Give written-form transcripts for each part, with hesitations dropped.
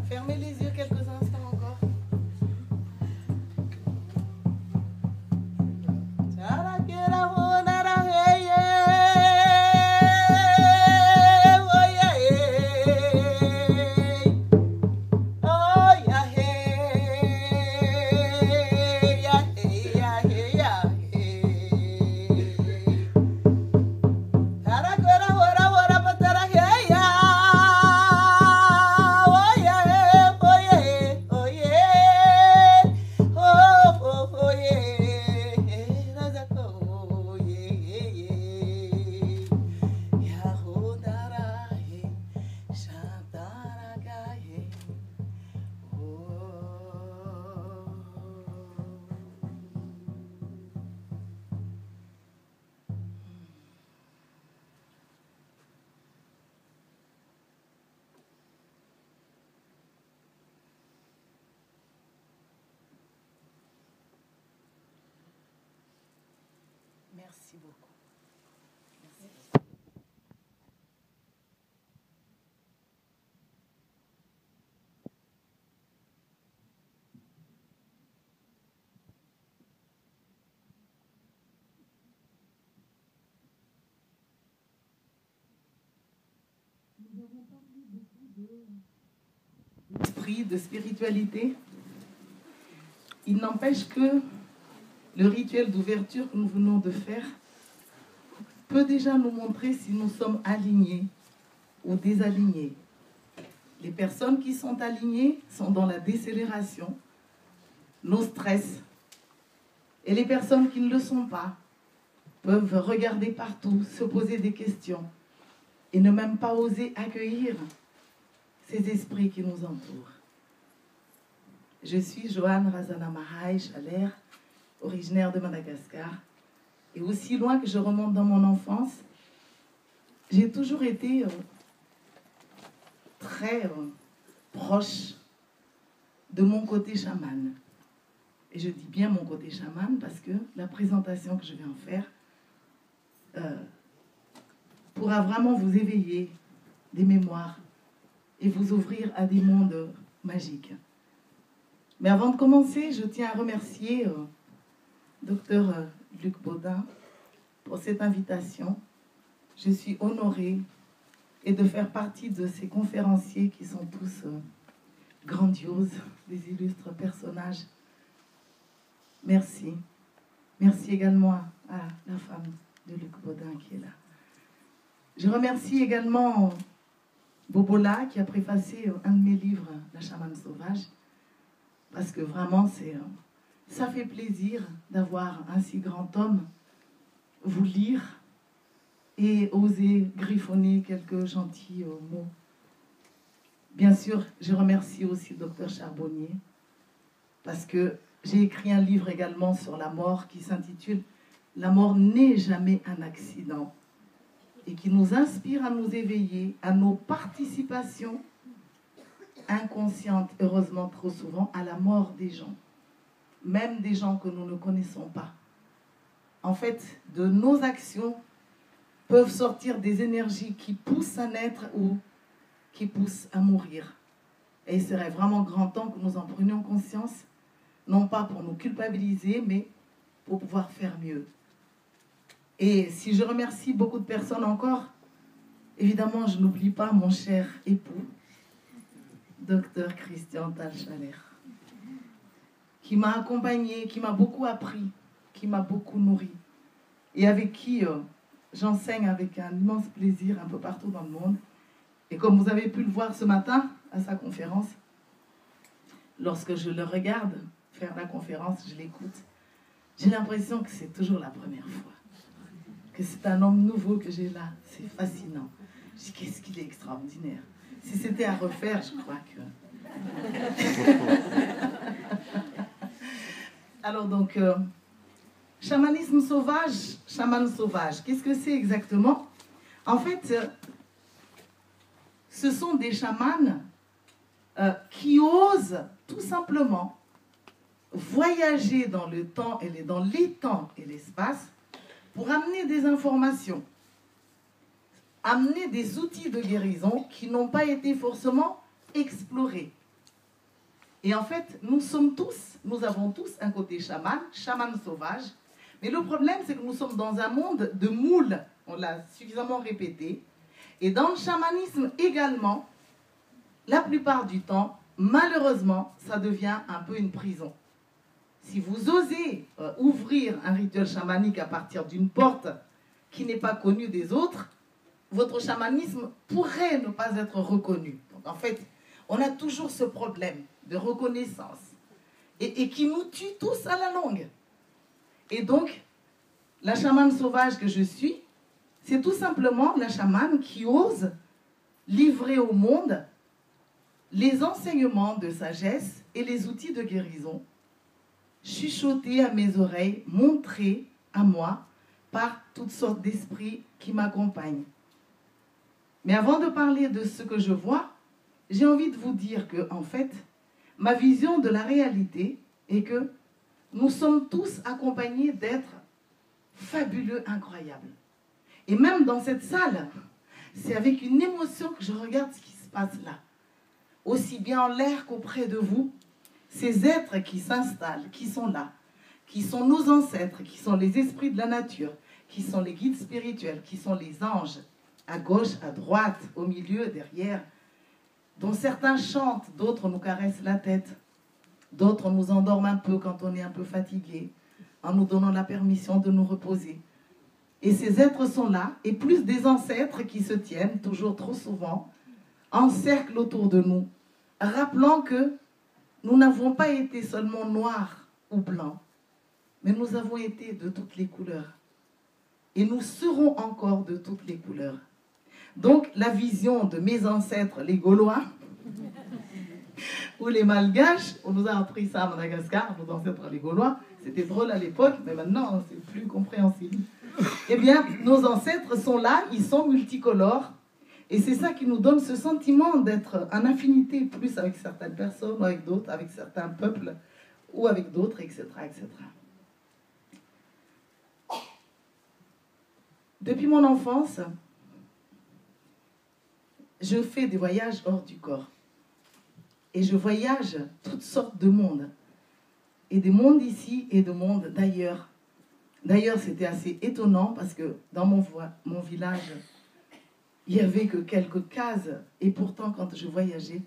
Fermez les yeux quelques instants encore. Merci beaucoup. Merci. Nous avons parlé beaucoup d'esprit, de spiritualité. Il n'empêche que le rituel d'ouverture que nous venons de faire peut déjà nous montrer si nous sommes alignés ou désalignés. Les personnes qui sont alignées sont dans la décélération, nos stress. Et les personnes qui ne le sont pas peuvent regarder partout, se poser des questions et ne même pas oser accueillir ces esprits qui nous entourent. Je suis Joanne Razana Mahaï Chalère, originaire de Madagascar. Et aussi loin que je remonte dans mon enfance, j'ai toujours été très proche de mon côté chaman. Et je dis bien mon côté chaman parce que la présentation que je viens faire pourra vraiment vous éveiller des mémoires et vous ouvrir à des mondes magiques. Mais avant de commencer, je tiens à remercier Dr Luc Baudin pour cette invitation. Je suis honorée et de faire partie de ces conférenciers qui sont tous grandioses, des illustres personnages. Merci. Merci également à la femme de Luc Baudin qui est là. Je remercie également Bobola qui a préfacé un de mes livres, La chamane sauvage, parce que vraiment ça fait plaisir d'avoir un si grand homme vous lire et oser griffonner quelques gentils mots. Bien sûr, je remercie aussi le docteur Charbonnier, parce que j'ai écrit un livre également sur la mort qui s'intitule « La mort n'est jamais un accident » et qui nous inspire à nous éveiller à nos participations inconscientes, heureusement trop souvent, à la mort des gens, même des gens que nous ne connaissons pas. En fait, de nos actions peuvent sortir des énergies qui poussent à naître ou qui poussent à mourir. Et il serait vraiment grand temps que nous en prenions conscience, non pas pour nous culpabiliser, mais pour pouvoir faire mieux. Et si je remercie beaucoup de personnes encore, évidemment, je n'oublie pas mon cher époux, Dr Christian Talchaler, qui m'a accompagné, qui m'a beaucoup appris, qui m'a beaucoup nourri, et avec qui j'enseigne avec un immense plaisir un peu partout dans le monde. Et comme vous avez pu le voir ce matin à sa conférence, lorsque je le regarde faire la conférence, je l'écoute, j'ai l'impression que c'est toujours la première fois, que c'est un homme nouveau que j'ai là. C'est fascinant. Je dis, qu'est-ce qu'il est extraordinaire. Si c'était à refaire, je crois que... Alors donc, chamanisme sauvage, chaman sauvage, qu'est-ce que c'est exactement? En fait, ce sont des chamans qui osent tout simplement voyager dans le temps et dans les temps et l'espace pour amener des informations amener des outils de guérison qui n'ont pas été forcément explorés. Et en fait, nous avons tous un côté chaman sauvage. Mais le problème, c'est que nous sommes dans un monde de moules. On l'a suffisamment répété. Et dans le chamanisme également, la plupart du temps, malheureusement, ça devient un peu une prison. Si vous osez ouvrir un rituel chamanique à partir d'une porte qui n'est pas connue des autres, votre chamanisme pourrait ne pas être reconnu. Donc en fait, on a toujours ce problème de reconnaissance et qui nous tue tous à la longue. Et donc, la chamane sauvage que je suis, c'est tout simplement la chamane qui ose livrer au monde les enseignements de sagesse et les outils de guérison, chuchotés à mes oreilles, montrés à moi par toutes sortes d'esprits qui m'accompagnent. Mais avant de parler de ce que je vois, j'ai envie de vous dire que, en fait, ma vision de la réalité est que nous sommes tous accompagnés d'êtres fabuleux, incroyables. Et même dans cette salle, c'est avec une émotion que je regarde ce qui se passe là. Aussi bien en l'air qu'auprès de vous, ces êtres qui s'installent, qui sont là, qui sont nos ancêtres, qui sont les esprits de la nature, qui sont les guides spirituels, qui sont les anges, à gauche, à droite, au milieu, derrière, dont certains chantent, d'autres nous caressent la tête, d'autres nous endorment un peu quand on est un peu fatigué, en nous donnant la permission de nous reposer. Et ces êtres sont là, et plus des ancêtres qui se tiennent, toujours trop souvent, en cercle autour de nous, rappelant que nous n'avons pas été seulement noirs ou blancs, mais nous avons été de toutes les couleurs. Et nous serons encore de toutes les couleurs. Donc, la vision de mes ancêtres, les Gaulois, ou les Malgaches, on nous a appris ça à Madagascar, nos ancêtres les Gaulois, c'était drôle à l'époque, mais maintenant, c'est plus compréhensible. Eh bien, nos ancêtres sont là, ils sont multicolores, et c'est ça qui nous donne ce sentiment d'être en affinité plus avec certaines personnes, ou avec d'autres, avec certains peuples, ou avec d'autres, etc., etc. Depuis mon enfance, je fais des voyages hors du corps. Et je voyage toutes sortes de mondes. Et des mondes ici et des mondes d'ailleurs. D'ailleurs, c'était assez étonnant parce que dans mon village, il n'y avait que quelques cases. Et pourtant, quand je voyageais,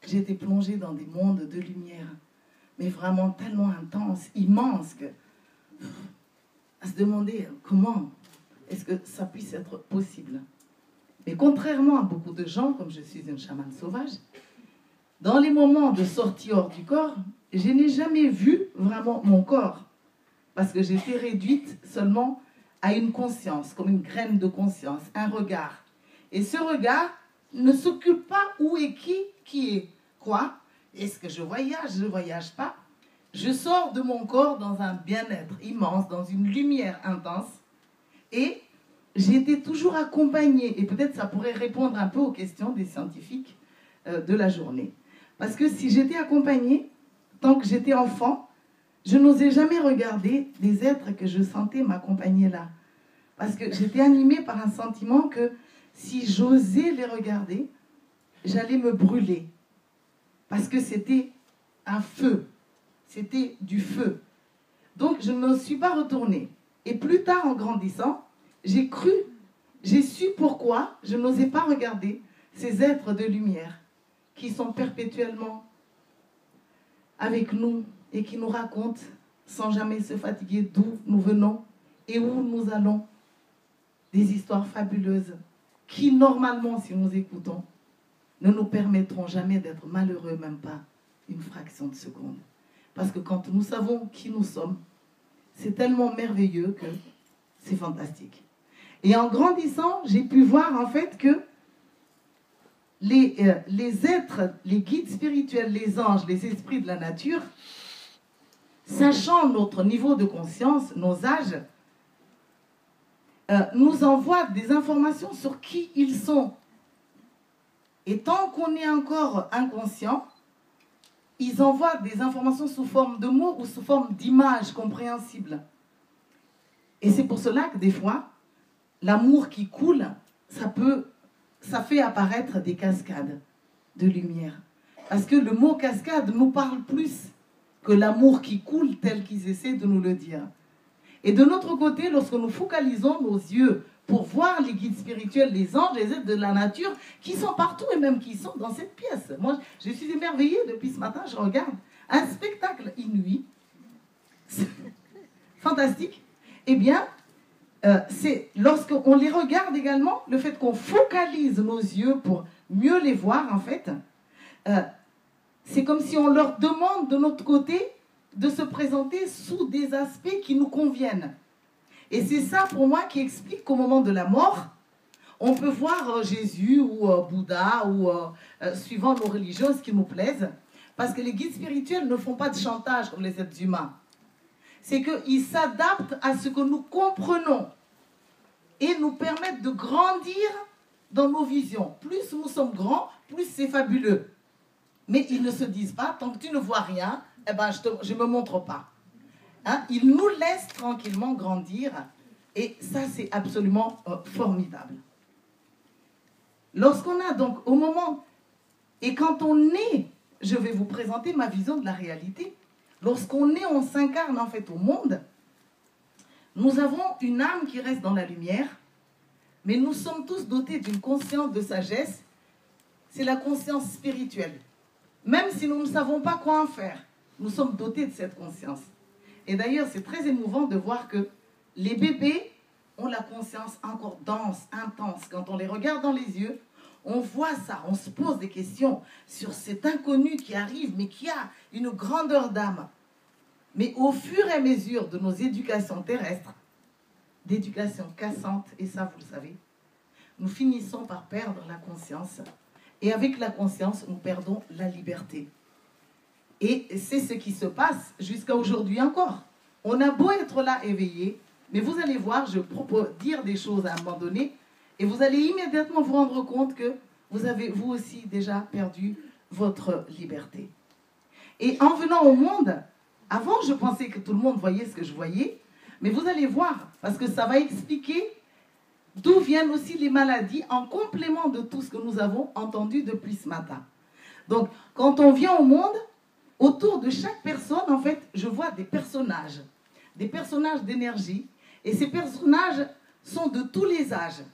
j'étais plongée dans des mondes de lumière. Mais vraiment tellement intenses, immenses, que à se demander comment est-ce que ça puisse être possible. Mais contrairement à beaucoup de gens, comme je suis une chamane sauvage, dans les moments de sortie hors du corps, je n'ai jamais vu vraiment mon corps. Parce que j'étais réduite seulement à une conscience, comme une graine de conscience, un regard. Et ce regard ne s'occupe pas où est qui est quoi. Est-ce que je ne voyage pas. Je sors de mon corps dans un bien-être immense, dans une lumière intense. Et j'ai été toujours accompagnée, et peut-être ça pourrait répondre un peu aux questions des scientifiques de la journée. Parce que si j'étais accompagnée, tant que j'étais enfant, je n'osais jamais regarder des êtres que je sentais m'accompagner là. Parce que j'étais animée par un sentiment que si j'osais les regarder, j'allais me brûler. Parce que c'était un feu. C'était du feu. Donc je ne me suis pas retournée. Et plus tard, en grandissant, j'ai su pourquoi je n'osais pas regarder ces êtres de lumière qui sont perpétuellement avec nous et qui nous racontent sans jamais se fatiguer d'où nous venons et où nous allons. Des histoires fabuleuses qui, normalement, si nous écoutons, ne nous permettront jamais d'être malheureux, même pas une fraction de seconde. Parce que quand nous savons qui nous sommes, c'est tellement merveilleux que c'est fantastique. Et en grandissant, j'ai pu voir en fait que les êtres, les guides spirituels, les anges, les esprits de la nature, sachant notre niveau de conscience, nos âges, nous envoient des informations sur qui ils sont. Et tant qu'on est encore inconscient, ils envoient des informations sous forme de mots ou sous forme d'images compréhensibles. Et c'est pour cela que des fois, l'amour qui coule, ça fait apparaître des cascades de lumière. Parce que le mot cascade nous parle plus que l'amour qui coule tel qu'ils essaient de nous le dire. Et de notre côté, lorsque nous focalisons nos yeux pour voir les guides spirituels, les anges, les êtres de la nature, qui sont partout et même qui sont dans cette pièce. Moi, je suis émerveillée depuis ce matin, je regarde un spectacle inouï, fantastique. Eh bien, c'est lorsqu'on les regarde également, le fait qu'on focalise nos yeux pour mieux les voir, en fait, c'est comme si on leur demande de notre côté de se présenter sous des aspects qui nous conviennent. Et c'est ça pour moi qui explique qu'au moment de la mort, on peut voir Jésus ou Bouddha ou suivant nos religions, ce qui nous plaise, parce que les guides spirituels ne font pas de chantage comme les êtres humains. C'est qu'ils s'adaptent à ce que nous comprenons et nous permettent de grandir dans nos visions. Plus nous sommes grands, plus c'est fabuleux. Mais ils ne se disent pas, tant que tu ne vois rien, eh ben, je ne me montre pas. Hein? Ils nous laissent tranquillement grandir. Et ça, c'est absolument formidable. Lorsqu'on a donc, au moment, et quand on est, je vais vous présenter ma vision de la réalité. Lorsqu'on est, on s'incarne en fait au monde. Nous avons une âme qui reste dans la lumière, mais nous sommes tous dotés d'une conscience de sagesse. C'est la conscience spirituelle. Même si nous ne savons pas quoi en faire, nous sommes dotés de cette conscience. Et d'ailleurs, c'est très émouvant de voir que les bébés ont la conscience encore dense, intense. Quand on les regarde dans les yeux, on voit ça, on se pose des questions sur cet inconnu qui arrive, mais qui a une grandeur d'âme. Mais au fur et à mesure de nos éducations terrestres, d'éducation cassante, et ça vous le savez, nous finissons par perdre la conscience. Et avec la conscience, nous perdons la liberté. Et c'est ce qui se passe jusqu'à aujourd'hui encore. On a beau être là éveillé, mais vous allez voir, je propose dire des choses à un moment donné, et vous allez immédiatement vous rendre compte que vous avez vous aussi déjà perdu votre liberté. Et en venant au monde, avant je pensais que tout le monde voyait ce que je voyais, mais vous allez voir, parce que ça va expliquer d'où viennent aussi les maladies en complément de tout ce que nous avons entendu depuis ce matin. Donc, quand on vient au monde, autour de chaque personne, en fait, je vois des personnages d'énergie, et ces personnages sont de tous les âges.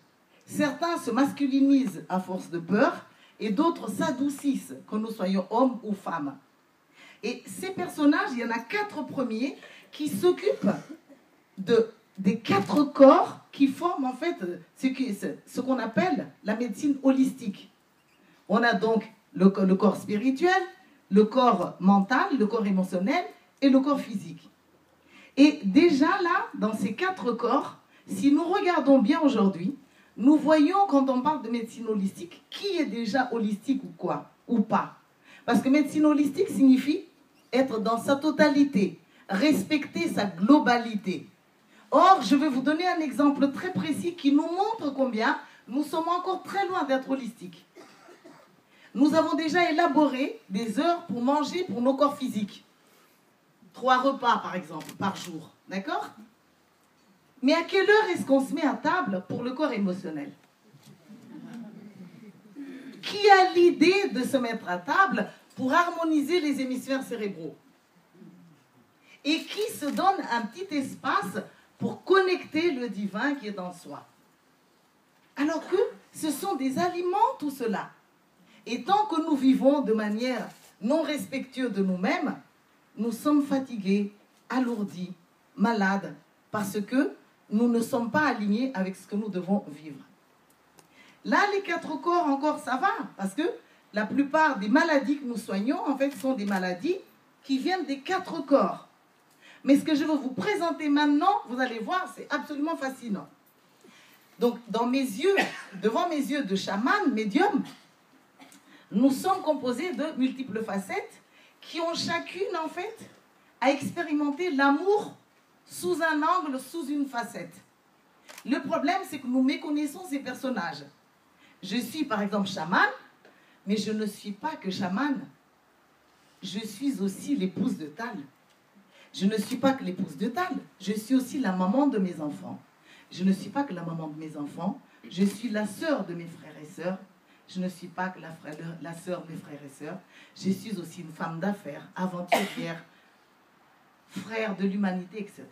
Certains se masculinisent à force de peur, et d'autres s'adoucissent, que nous soyons hommes ou femmes. Et ces personnages, il y en a 4 premiers qui s'occupent des 4 corps qui forment en fait ce qu'on appelle la médecine holistique. On a donc le corps spirituel, le corps mental, le corps émotionnel et le corps physique. Et déjà là, dans ces 4 corps, si nous regardons bien aujourd'hui, nous voyons quand on parle de médecine holistique, qui est déjà holistique ou quoi, ou pas. Parce que médecine holistique signifie être dans sa totalité, respecter sa globalité. Or, je vais vous donner un exemple très précis qui nous montre combien nous sommes encore très loin d'être holistiques. Nous avons déjà élaboré des heures pour manger pour nos corps physiques. 3 repas, par exemple, par jour. D'accord ? Mais à quelle heure est-ce qu'on se met à table pour le corps émotionnel ? Qui a l'idée de se mettre à table pour harmoniser les hémisphères cérébraux ? Et qui se donne un petit espace pour connecter le divin qui est en soi. Alors que ce sont des aliments, tout cela. Et tant que nous vivons de manière non respectueuse de nous-mêmes, nous sommes fatigués, alourdis, malades, parce que nous ne sommes pas alignés avec ce que nous devons vivre. Là, les 4 corps, encore, ça va, parce que la plupart des maladies que nous soignons, en fait, sont des maladies qui viennent des 4 corps. Mais ce que je veux vous présenter maintenant, vous allez voir, c'est absolument fascinant. Donc, dans mes yeux, devant mes yeux de chaman, médium, nous sommes composés de multiples facettes qui ont chacune, en fait, à expérimenter l'amour sous un angle, sous une facette. Le problème, c'est que nous méconnaissons ces personnages. Je suis, par exemple, chaman, mais je ne suis pas que chaman. Je suis aussi l'épouse de Tal. Je ne suis pas que l'épouse de Tal, je suis aussi la maman de mes enfants. Je ne suis pas que la maman de mes enfants, Je suis la sœur de mes frères et sœurs. Je ne suis pas que la sœur de mes frères et sœurs. Je suis aussi une femme d'affaires, aventurière, frère de l'humanité, etc.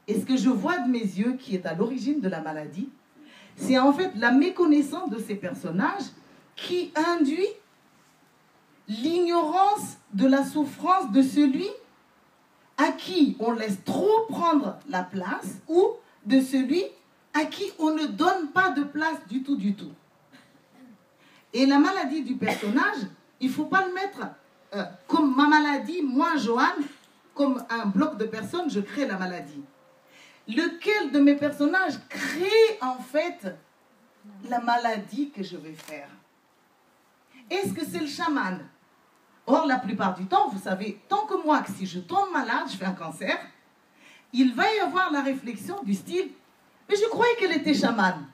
Et ce que je vois de mes yeux qui est à l'origine de la maladie, c'est en fait la méconnaissance de ces personnages qui induit l'ignorance de la souffrance de celui à qui on laisse trop prendre la place ou de celui à qui on ne donne pas de place du tout, du tout. Et la maladie du personnage, il ne faut pas le mettre comme ma maladie, moi, Joanne, comme un bloc de personnes, je crée la maladie. Lequel de mes personnages crée en fait la maladie que je vais faire? Est-ce que c'est le chaman? Or, la plupart du temps, vous savez, tant que moi, que si je tombe malade, je fais un cancer, il va y avoir la réflexion du style, mais je croyais qu'elle était chamane.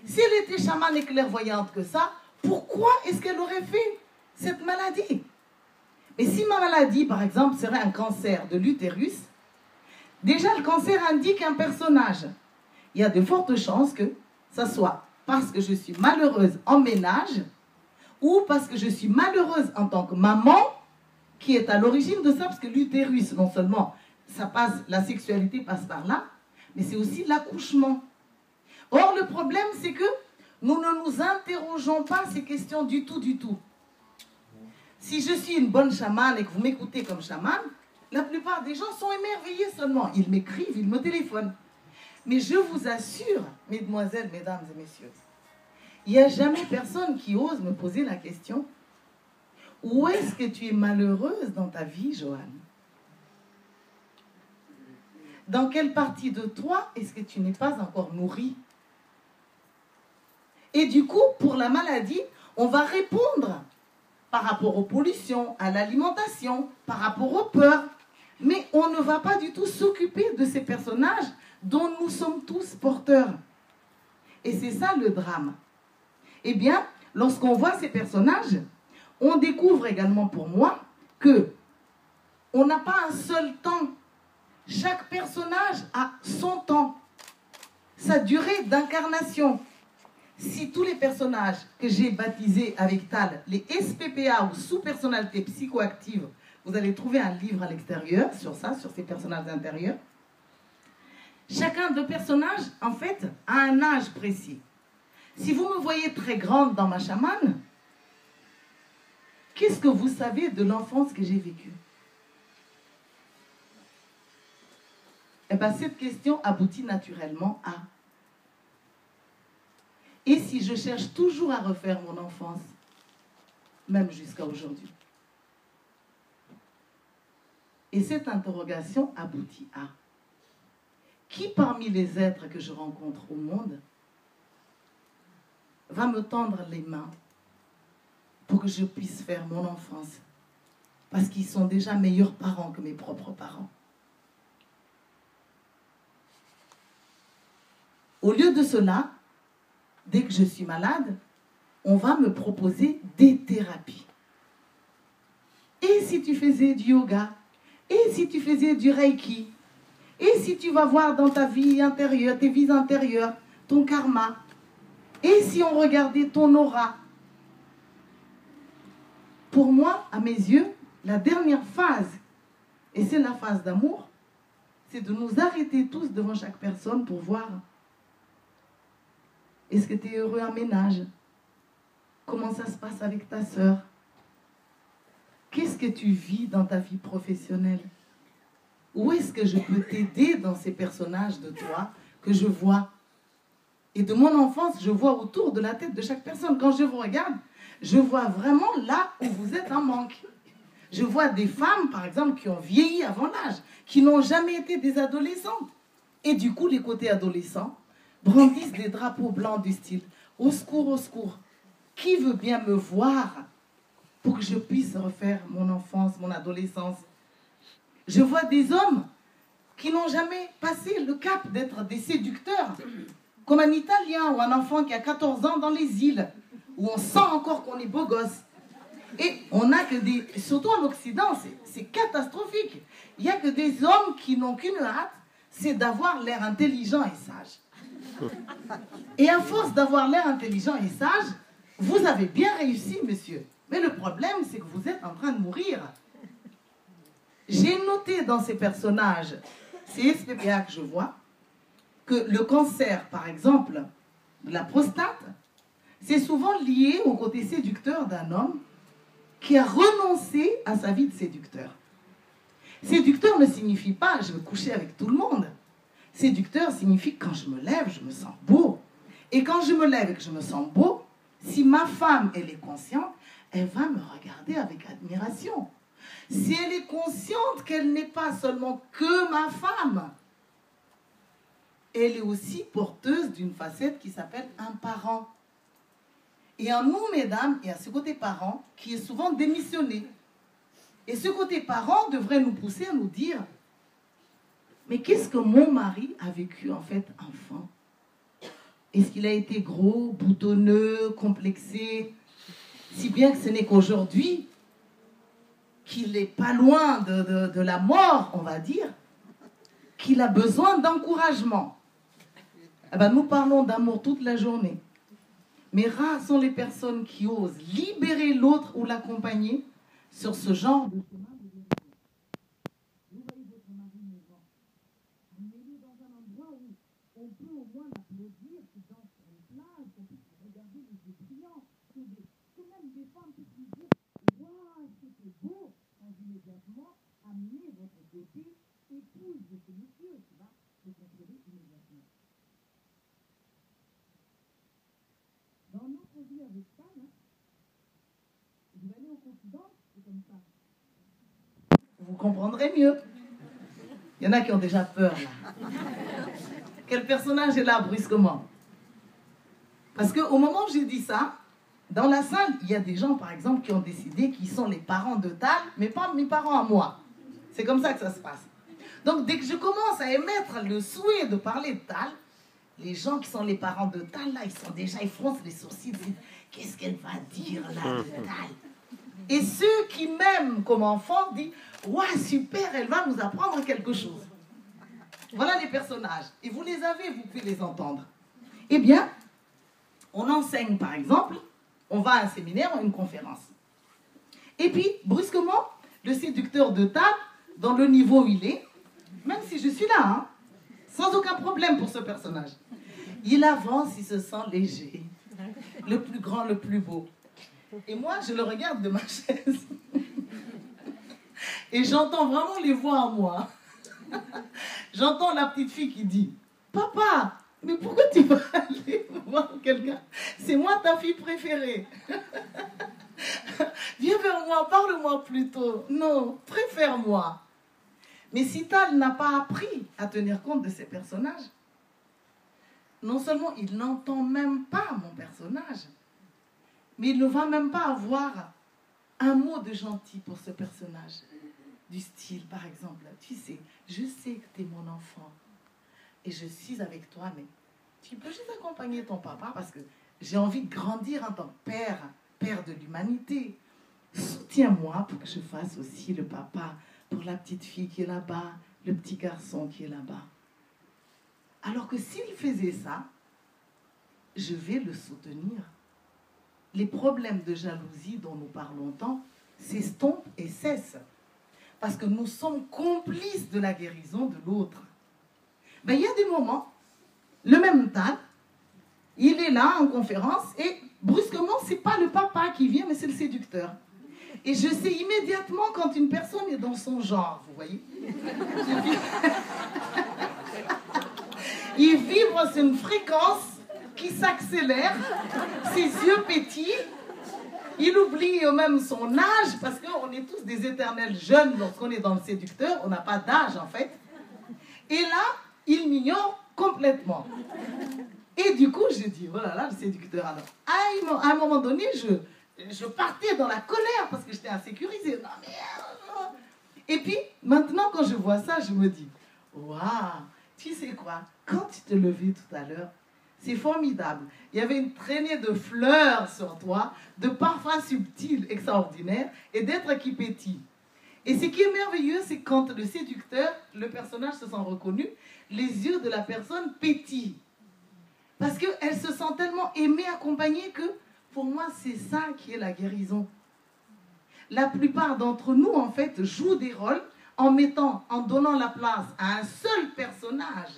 Si elle était chamane et clairvoyante que ça, pourquoi est-ce qu'elle aurait fait cette maladie? Et si ma maladie, par exemple, serait un cancer de l'utérus, déjà le cancer indique un personnage. Il y a de fortes chances que ça soit parce que je suis malheureuse en ménage ou parce que je suis malheureuse en tant que maman qui est à l'origine de ça, parce que l'utérus, non seulement ça passe, la sexualité passe par là, mais c'est aussi l'accouchement. Or, le problème, c'est que nous ne nous interrogeons pas ces questions du tout, du tout. Si je suis une bonne chamane et que vous m'écoutez comme chamane, la plupart des gens sont émerveillés seulement. Ils m'écrivent, ils me téléphonent. Mais je vous assure, mesdemoiselles, mesdames et messieurs, il n'y a jamais personne qui ose me poser la question, où est-ce que tu es malheureuse dans ta vie, Joanne? Dans quelle partie de toi est-ce que tu n'es pas encore nourrie? Et du coup, pour la maladie, on va répondre par rapport aux pollutions, à l'alimentation, par rapport aux peurs. Mais on ne va pas du tout s'occuper de ces personnages dont nous sommes tous porteurs. Et c'est ça le drame. Eh bien, lorsqu'on voit ces personnages, on découvre également pour moi que on n'a pas un seul temps. Chaque personnage a son temps, sa durée d'incarnation. Si tous les personnages que j'ai baptisés avec Tal, les SPPA ou sous-personnalités psychoactives, vous allez trouver un livre à l'extérieur sur ça, sur ces personnages intérieurs. Chacun de personnages, en fait, a un âge précis. Si vous me voyez très grande dans ma chamane, qu'est-ce que vous savez de l'enfance que j'ai vécue? Eh bien, cette question aboutit naturellement à: et si je cherche toujours à refaire mon enfance, même jusqu'à aujourd'hui? Et cette interrogation aboutit à: qui parmi les êtres que je rencontre au monde va me tendre les mains pour que je puisse faire mon enfance? Parce qu'ils sont déjà meilleurs parents que mes propres parents. Au lieu de cela, dès que je suis malade, on va me proposer des thérapies. Et si tu faisais du yoga? Et si tu faisais du reiki? Et si tu vas voir dans ta vie intérieure, tes vies intérieures, ton karma? Et si on regardait ton aura? Pour moi, à mes yeux, la dernière phase, et c'est la phase d'amour, c'est de nous arrêter tous devant chaque personne pour voir: est-ce que tu es heureux en ménage? Comment ça se passe avec ta sœur? Qu'est-ce que tu vis dans ta vie professionnelle? Où est-ce que je peux t'aider dans ces personnages de toi que je vois? Et de mon enfance, je vois autour de la tête de chaque personne. Quand je vous regarde, je vois vraiment là où vous êtes en manque. Je vois des femmes, par exemple, qui ont vieilli avant l'âge, qui n'ont jamais été des adolescentes. Et du coup, les côtés adolescents brandissent des drapeaux blancs du style « Au secours, au secours ». Qui veut bien me voir pour que je puisse refaire mon enfance, mon adolescence? Je vois des hommes qui n'ont jamais passé le cap d'être des séducteurs, comme un Italien ou un enfant qui a 14 ans dans les îles, où on sent encore qu'on est beau gosse. Et on n'a que des... Surtout en Occident, c'est catastrophique. Il n'y a que des hommes qui n'ont qu'une hâte, c'est d'avoir l'air intelligent et sage. Et à force d'avoir l'air intelligent et sage, vous avez bien réussi, monsieur. Mais le problème, c'est que vous êtes en train de mourir. J'ai noté dans ces personnages, ces SPPA que je vois, que le cancer, par exemple, de la prostate, c'est souvent lié au côté séducteur d'un homme qui a renoncé à sa vie de séducteur. Séducteur ne signifie pas « je veux coucher avec tout le monde ». Séducteur signifie que quand je me lève, je me sens beau. Et quand je me lève et que je me sens beau, si ma femme, elle est consciente, elle va me regarder avec admiration. Si elle est consciente qu'elle n'est pas seulement que ma femme, elle est aussi porteuse d'une facette qui s'appelle un parent. Et en nous, mesdames, il y a ce côté parent qui est souvent démissionné. Et ce côté parent devrait nous pousser à nous dire, mais qu'est-ce que mon mari a vécu en fait enfant? Est-ce qu'il a été gros, boutonneux, complexé? Si bien que ce n'est qu'aujourd'hui qu'il n'est pas loin de la mort, on va dire, qu'il a besoin d'encouragement. Eh ben, nous parlons d'amour toute la journée. Mais rares sont les personnes qui osent libérer l'autre ou l'accompagner sur ce genre de chemin. Vous voyez votre mari mourant. Amenez-le dans un endroit où on peut au moins l'applaudir, qui danse sur une plage, qu'on puisse regarder les yeux brillants. Que même des femmes puissent lui dire « Waouh, c'était beau !» Sans immédiatement amener votre côté épouse de ce monsieur qui va se contrôler immédiatement. Dans notre vie avec femme, vous allez au confident, c'est comme ça. Vous comprendrez mieux. Il y en a qui ont déjà peur là. Quel personnage est là brusquement? Parce qu'au moment où j'ai dit ça, dans la salle, il y a des gens par exemple qui ont décidé qu'ils sont les parents de Tal, mais pas mes parents à moi. C'est comme ça que ça se passe. Donc dès que je commence à émettre le souhait de parler de Tal, les gens qui sont les parents de Tal, là, ils froncent les sourcils, ils disent, qu'est-ce qu'elle va dire là de Tal? Et ceux qui m'aiment comme enfant disent, ouais, super, elle va nous apprendre quelque chose. Voilà les personnages. Et vous les avez, vous pouvez les entendre. Eh bien, on enseigne par exemple, on va à un séminaire ou à une conférence. Et puis, brusquement, le séducteur de Tal, dans le niveau où il est, même si je suis là, hein, sans aucun problème pour ce personnage, il avance, il se sent léger, le plus grand, le plus beau. Et moi, je le regarde de ma chaise. Et j'entends vraiment les voix en moi. J'entends la petite fille qui dit, « Papa, mais pourquoi tu vas aller voir quelqu'un? C'est moi ta fille préférée. Viens vers moi, parle-moi plutôt. Non, préfère-moi. » Mais si Tal n'a pas appris à tenir compte de ces personnages, non seulement il n'entend même pas mon personnage, mais il ne va même pas avoir un mot de gentil pour ce personnage. Du style, par exemple, tu sais, je sais que tu es mon enfant et je suis avec toi, mais tu peux juste accompagner ton papa parce que j'ai envie de grandir en tant que père, père de l'humanité. Soutiens-moi pour que je fasse aussi le papa pour la petite fille qui est là-bas, le petit garçon qui est là-bas. Alors que s'il faisait ça, je vais le soutenir. Les problèmes de jalousie dont nous parlons tant s'estompent et cessent. Parce que nous sommes complices de la guérison de l'autre. Ben, il y a des moments, le même Tal, il est là en conférence et brusquement, ce n'est pas le papa qui vient, mais c'est le séducteur. Et je sais immédiatement quand une personne est dans son genre, vous voyez. Il vibre sur une fréquence qui s'accélère, ses yeux pétillent, il oublie même son âge, parce qu'on est tous des éternels jeunes lorsqu'on est dans le séducteur, on n'a pas d'âge en fait. Et là, il m'ignore complètement. Et du coup, je dis, oh là là, le séducteur. Alors, à un moment donné, je partais dans la colère parce que j'étais insécurisée. Non, mais... Et puis, maintenant, quand je vois ça, je me dis, waouh, tu sais quoi, quand tu te levais tout à l'heure, c'est formidable. Il y avait une traînée de fleurs sur toi, de parfums subtils, extraordinaires, et d'êtres qui pétillent. Et ce qui est merveilleux, c'est quand le séducteur, le personnage se sent reconnu, les yeux de la personne pétillent. Parce qu'elle se sent tellement aimée, accompagnée que pour moi, c'est ça qui est la guérison. La plupart d'entre nous, en fait, jouent des rôles en donnant la place à un seul personnage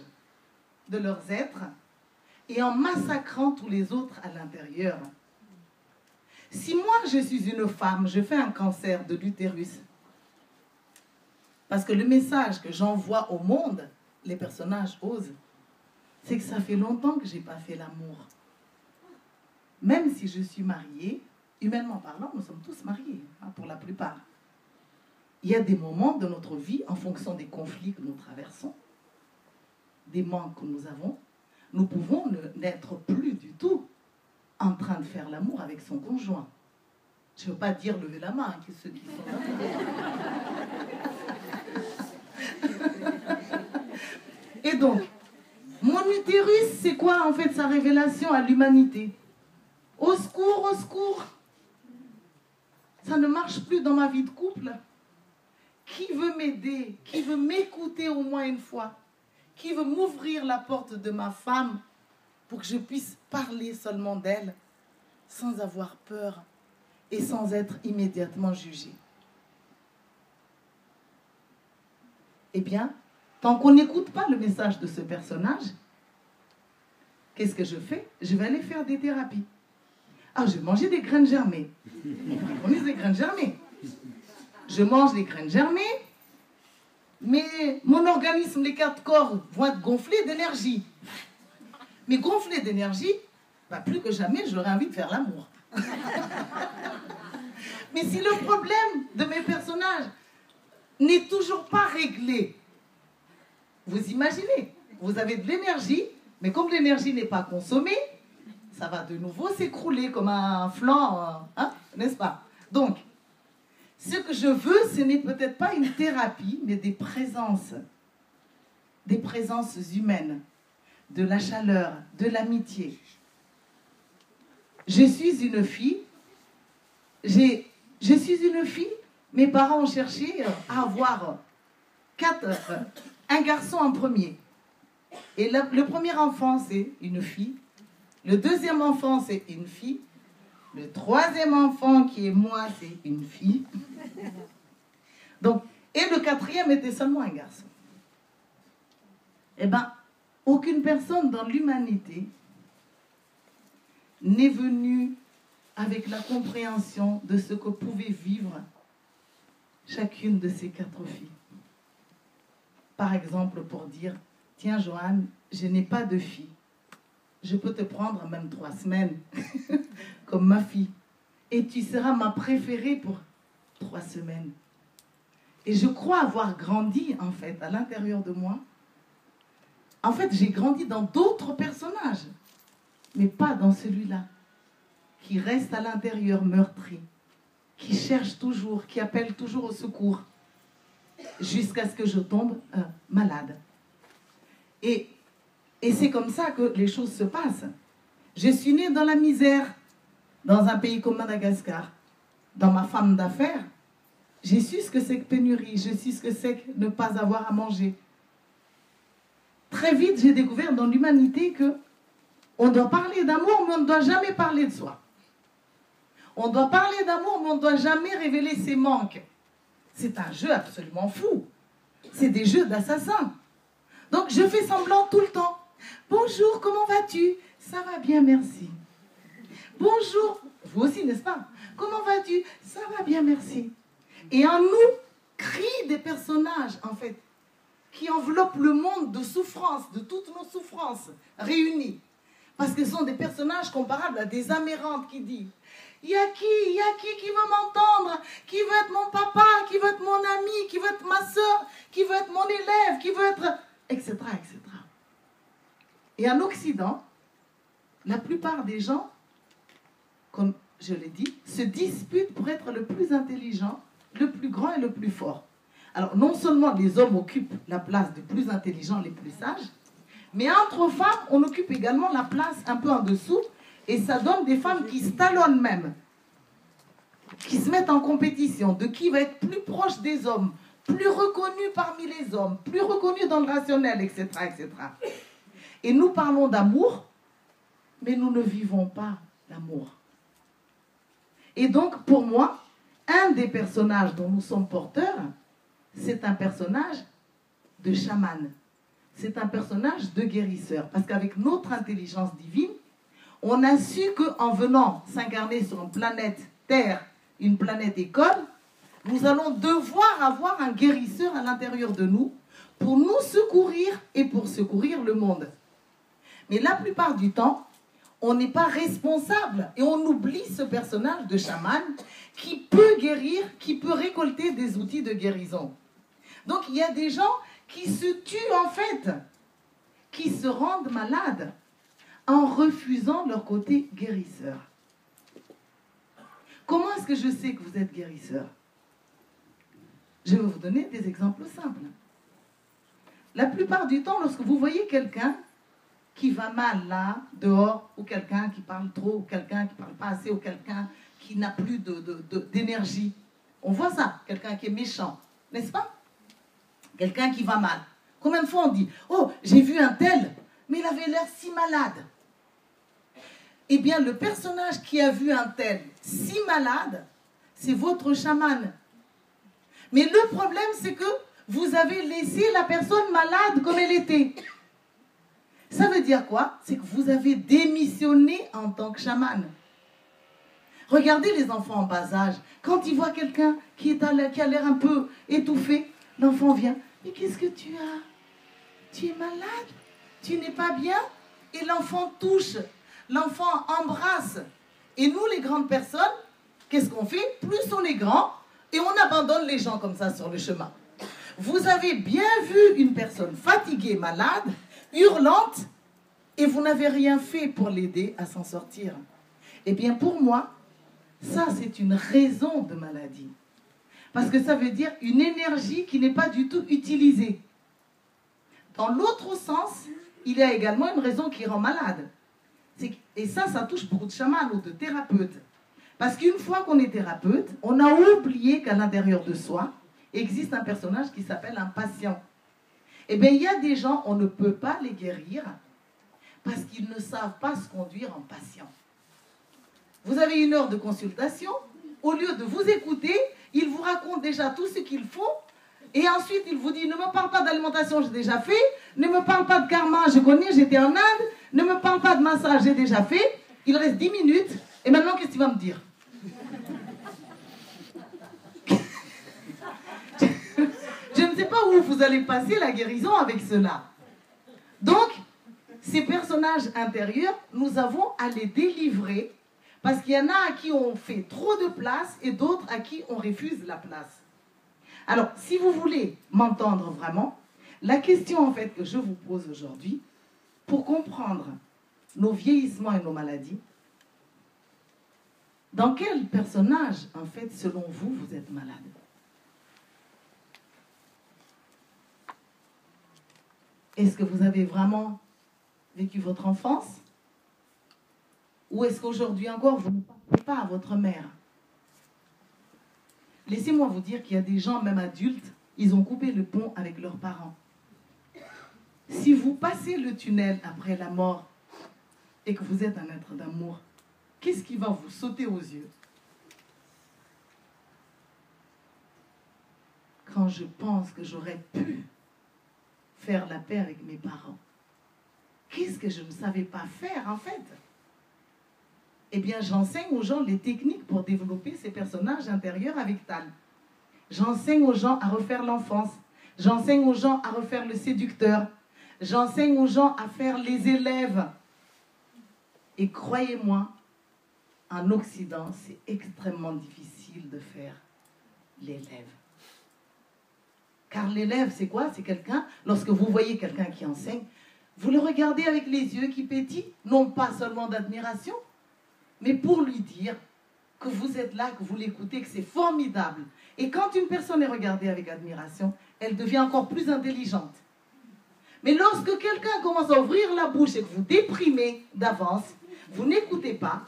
de leurs êtres et en massacrant tous les autres à l'intérieur. Si moi, je suis une femme, je fais un cancer de l'utérus, parce que le message que j'envoie au monde, les personnages osent, c'est que ça fait longtemps que je n'ai pas fait l'amour. Même si je suis mariée, humainement parlant, nous sommes tous mariés, hein, pour la plupart. Il y a des moments de notre vie, en fonction des conflits que nous traversons, des manques que nous avons, nous pouvons n'être plus du tout en train de faire l'amour avec son conjoint. Je ne veux pas dire lever la main, hein, ceux qui sont là. Et donc, mon utérus, c'est quoi en fait sa révélation à l'humanité? Au secours, au secours! Ça ne marche plus dans ma vie de couple. Qui veut m'aider? Qui veut m'écouter au moins une fois? Qui veut m'ouvrir la porte de ma femme pour que je puisse parler seulement d'elle sans avoir peur et sans être immédiatement jugée? Eh bien, tant qu'on n'écoute pas le message de ce personnage, qu'est-ce que je fais? Je vais aller faire des thérapies. Ah, je vais manger des graines germées. On dit des graines germées. Je mange des graines germées, mais mon organisme, les 4 corps vont être gonflés d'énergie. Mais gonflés d'énergie, bah, plus que jamais, j'aurais envie de faire l'amour. Mais si le problème de mes personnages n'est toujours pas réglé, vous imaginez, vous avez de l'énergie, mais comme l'énergie n'est pas consommée, ça va de nouveau s'écrouler comme un flanc, hein, n'est-ce pas? Donc, ce que je veux, ce n'est peut-être pas une thérapie, mais des présences humaines, de la chaleur, de l'amitié. Je suis une fille, mes parents ont cherché à avoir un garçon en premier. Et le premier enfant, c'est une fille. Le deuxième enfant, c'est une fille. Le troisième enfant, qui est moi, c'est une fille. Donc, et le quatrième était seulement un garçon. Eh bien, aucune personne dans l'humanité n'est venue avec la compréhension de ce que pouvait vivre chacune de ces 4 filles. Par exemple, pour dire, tiens Joanne, je n'ai pas de fille. Je peux te prendre même 3 semaines comme ma fille. Et tu seras ma préférée pour 3 semaines. Et je crois avoir grandi, en fait, à l'intérieur de moi. En fait, j'ai grandi dans d'autres personnages, mais pas dans celui-là, qui reste à l'intérieur meurtri, qui cherche toujours, qui appelle toujours au secours, jusqu'à ce que je tombe malade. Et c'est comme ça que les choses se passent. Je suis née dans la misère, dans un pays comme Madagascar. Dans ma femme d'affaires, j'ai su ce que c'est que pénurie, j'ai su ce que c'est que ne pas avoir à manger. Très vite, j'ai découvert dans l'humanité que on doit parler d'amour, mais on ne doit jamais parler de soi. On doit parler d'amour, mais on ne doit jamais révéler ses manques. C'est un jeu absolument fou. C'est des jeux d'assassins. Donc, je fais semblant tout le temps. Bonjour, comment vas-tu? Ça va bien, merci. Bonjour, vous aussi, n'est-ce pas? Comment vas-tu? Ça va bien, merci. Et en nous, crient des personnages, en fait, qui enveloppent le monde de souffrances, de toutes nos souffrances réunies. Parce que ce sont des personnages comparables à des amérantes qui disent « Il y a qui veut m'entendre? Qui veut être mon papa? Qui veut être mon ami? Qui veut être ma soeur? Qui veut être mon élève? Qui veut être... » etc., etc. Et en Occident, la plupart des gens, comme je l'ai dit, se disputent pour être le plus intelligent, le plus grand et le plus fort. Alors, non seulement les hommes occupent la place des plus intelligents, les plus sages, mais entre femmes, on occupe également la place un peu en dessous, et ça donne des femmes qui se talonnent même, qui se mettent en compétition de qui va être plus proche des hommes, plus reconnu parmi les hommes, plus reconnu dans le rationnel, etc., etc. Et nous parlons d'amour, mais nous ne vivons pas l'amour. Et donc, pour moi, un des personnages dont nous sommes porteurs, c'est un personnage de chaman. C'est un personnage de guérisseur. Parce qu'avec notre intelligence divine, on a su qu'en venant s'incarner sur une planète Terre, une planète école, nous allons devoir avoir un guérisseur à l'intérieur de nous pour nous secourir et pour secourir le monde. Mais la plupart du temps, on n'est pas responsable et on oublie ce personnage de chaman qui peut guérir, qui peut récolter des outils de guérison. Donc il y a des gens qui se tuent en fait, qui se rendent malades en refusant leur côté guérisseur. Comment est-ce que je sais que vous êtes guérisseur? Je vais vous donner des exemples simples. La plupart du temps, lorsque vous voyez quelqu'un qui va mal là, dehors, ou quelqu'un qui parle trop, ou quelqu'un qui ne parle pas assez, ou quelqu'un qui n'a plus d'énergie, on voit ça, quelqu'un qui est méchant, n'est-ce pas? Quelqu'un qui va mal. Combien de fois on dit, oh, j'ai vu un tel, mais il avait l'air si malade. Eh bien, le personnage qui a vu un tel si malade, c'est votre chaman. Mais le problème, c'est que vous avez laissé la personne malade comme elle était. Ça veut dire quoi? C'est que vous avez démissionné en tant que chaman. Regardez les enfants en bas âge. Quand ils voient quelqu'un qui a l'air un peu étouffé, l'enfant vient. Mais qu'est-ce que tu as? Tu es malade? Tu n'es pas bien? Et l'enfant touche, l'enfant embrasse. Et nous, les grandes personnes, qu'est-ce qu'on fait? Plus on est grand, et on abandonne les gens comme ça sur le chemin. Vous avez bien vu une personne fatiguée, malade, hurlante, et vous n'avez rien fait pour l'aider à s'en sortir. Eh bien, pour moi, ça, c'est une raison de maladie. Parce que ça veut dire une énergie qui n'est pas du tout utilisée. Dans l'autre sens, il y a également une raison qui rend malade. Et ça touche beaucoup de chamans ou de thérapeutes. Parce qu'une fois qu'on est thérapeute, on a oublié qu'à l'intérieur de soi, existe un personnage qui s'appelle un patient. Eh bien, il y a des gens, on ne peut pas les guérir parce qu'ils ne savent pas se conduire en patient. Vous avez 1 heure de consultation, au lieu de vous écouter, ils vous racontent déjà tout ce qu'ils font, et ensuite il vous dit, ne me parle pas d'alimentation, j'ai déjà fait, ne me parle pas de karma, je connais, j'étais en Inde, ne me parle pas de massage, j'ai déjà fait, il reste 10 minutes, et maintenant qu'est-ce que tu vas me dire? Je ne sais pas où vous allez passer la guérison avec cela. Donc, ces personnages intérieurs, nous avons à les délivrer parce qu'il y en a à qui on fait trop de place et d'autres à qui on refuse la place. Alors, si vous voulez m'entendre vraiment, la question en fait que je vous pose aujourd'hui, pour comprendre nos vieillissements et nos maladies, dans quel personnage, en fait, selon vous, vous êtes malade? Est-ce que vous avez vraiment vécu votre enfance? Ou est-ce qu'aujourd'hui encore, vous ne parlez pas à votre mère? Laissez-moi vous dire qu'il y a des gens, même adultes, ils ont coupé le pont avec leurs parents. Si vous passez le tunnel après la mort et que vous êtes un être d'amour, qu'est-ce qui va vous sauter aux yeux? Quand je pense que j'aurais pu faire la paix avec mes parents, qu'est-ce que je ne savais pas faire en fait? Eh bien, j'enseigne aux gens les techniques pour développer ces personnages intérieurs avec Tal. J'enseigne aux gens à refaire l'enfance. J'enseigne aux gens à refaire le séducteur. J'enseigne aux gens à faire les élèves. Et croyez-moi, en Occident, c'est extrêmement difficile de faire l'élève. Car l'élève, c'est quoi? C'est quelqu'un, lorsque vous voyez quelqu'un qui enseigne, vous le regardez avec les yeux qui pétillent, non pas seulement d'admiration, mais pour lui dire que vous êtes là, que vous l'écoutez, que c'est formidable. Et quand une personne est regardée avec admiration, elle devient encore plus intelligente. Mais lorsque quelqu'un commence à ouvrir la bouche et que vous déprimez d'avance, vous n'écoutez pas,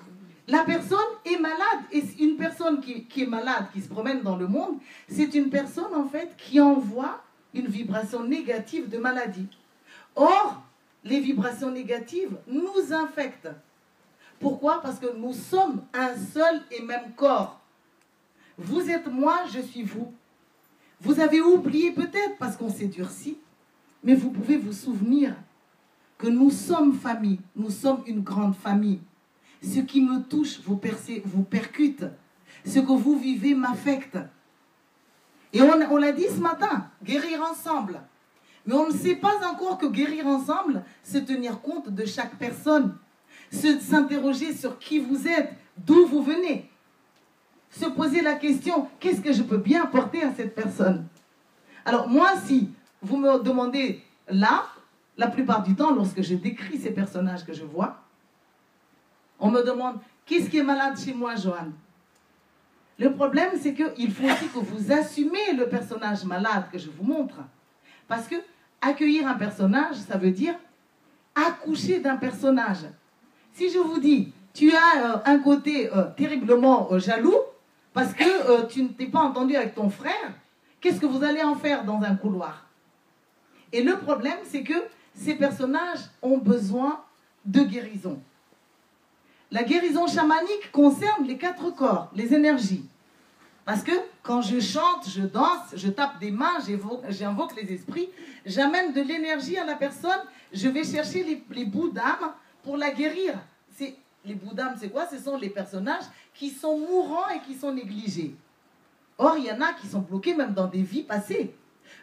la personne est malade. Et une personne qui est malade, qui se promène dans le monde, c'est une personne en fait qui envoie une vibration négative de maladie. Or, les vibrations négatives nous infectent. Pourquoi? Parce que nous sommes un seul et même corps. Vous êtes moi, je suis vous. Vous avez oublié peut-être parce qu'on s'est durci, mais vous pouvez vous souvenir que nous sommes famille, nous sommes une grande famille. Ce qui me touche vous percute. Ce que vous vivez m'affecte. Et on l'a dit ce matin, guérir ensemble. Mais on ne sait pas encore que guérir ensemble, c'est tenir compte de chaque personne. S'interroger sur qui vous êtes, d'où vous venez. Se poser la question, qu'est-ce que je peux bien apporter à cette personne? Alors moi, si vous me demandez là, la plupart du temps, lorsque je décris ces personnages que je vois, on me demande, qu'est-ce qui est malade chez moi, Joanne? Le problème, c'est qu'il faut aussi que vous assumez le personnage malade que je vous montre. Parce que accueillir un personnage, ça veut dire accoucher d'un personnage. Si je vous dis, tu as un côté terriblement jaloux, parce que tu ne t'es pas entendu avec ton frère, qu'est-ce que vous allez en faire dans un couloir? Et le problème, c'est que ces personnages ont besoin de guérison. La guérison chamanique concerne les 4 corps, les énergies. Parce que quand je chante, je danse, je tape des mains, j'invoque les esprits, j'amène de l'énergie à la personne, je vais chercher les bouts d'âme pour la guérir. Les bouts d'âme, c'est quoi? Ce sont les personnages qui sont mourants et qui sont négligés. Or, il y en a qui sont bloqués même dans des vies passées.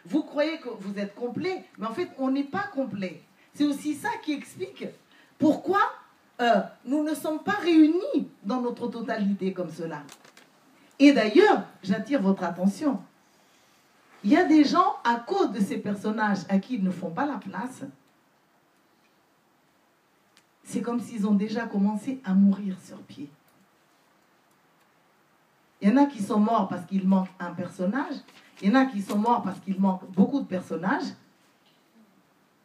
Vous croyez que vous êtes complet, mais en fait, on n'est pas complet. C'est aussi ça qui explique pourquoi nous ne sommes pas réunis dans notre totalité comme cela. Et d'ailleurs, j'attire votre attention. Il y a des gens, à cause de ces personnages à qui ils ne font pas la place, c'est comme s'ils ont déjà commencé à mourir sur pied. Il y en a qui sont morts parce qu'il manque un personnage. Il y en a qui sont morts parce qu'il manque beaucoup de personnages.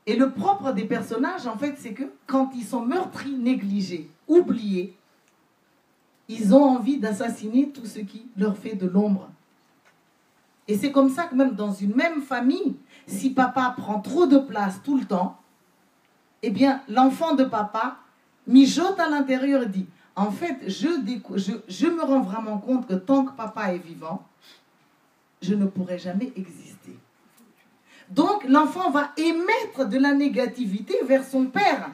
Et le propre des personnages, en fait, c'est que quand ils sont meurtris, négligés, oubliés, ils ont envie d'assassiner tout ce qui leur fait de l'ombre. Et c'est comme ça que même dans une même famille, si papa prend trop de place tout le temps, eh bien, l'enfant de papa mijote à l'intérieur et dit, en fait, je me rends vraiment compte que tant que papa est vivant, je ne pourrai jamais exister. Donc, l'enfant va émettre de la négativité vers son père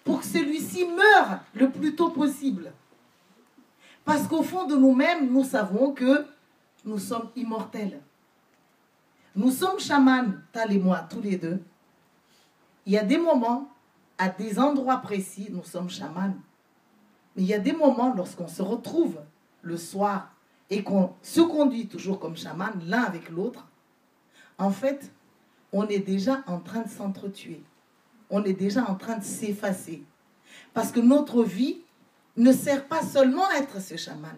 pour que celui-ci meure le plus tôt possible. Parce qu'au fond de nous-mêmes, nous savons que nous sommes immortels. Nous sommes chamans, Tal et moi, tous les deux. Il y a des moments, à des endroits précis, nous sommes chamans. Mais il y a des moments, lorsqu'on se retrouve le soir et qu'on se conduit toujours comme chaman, l'un avec l'autre, en fait, on est déjà en train de s'entretuer. On est déjà en train de s'effacer. Parce que notre vie ne sert pas seulement à être ce chaman.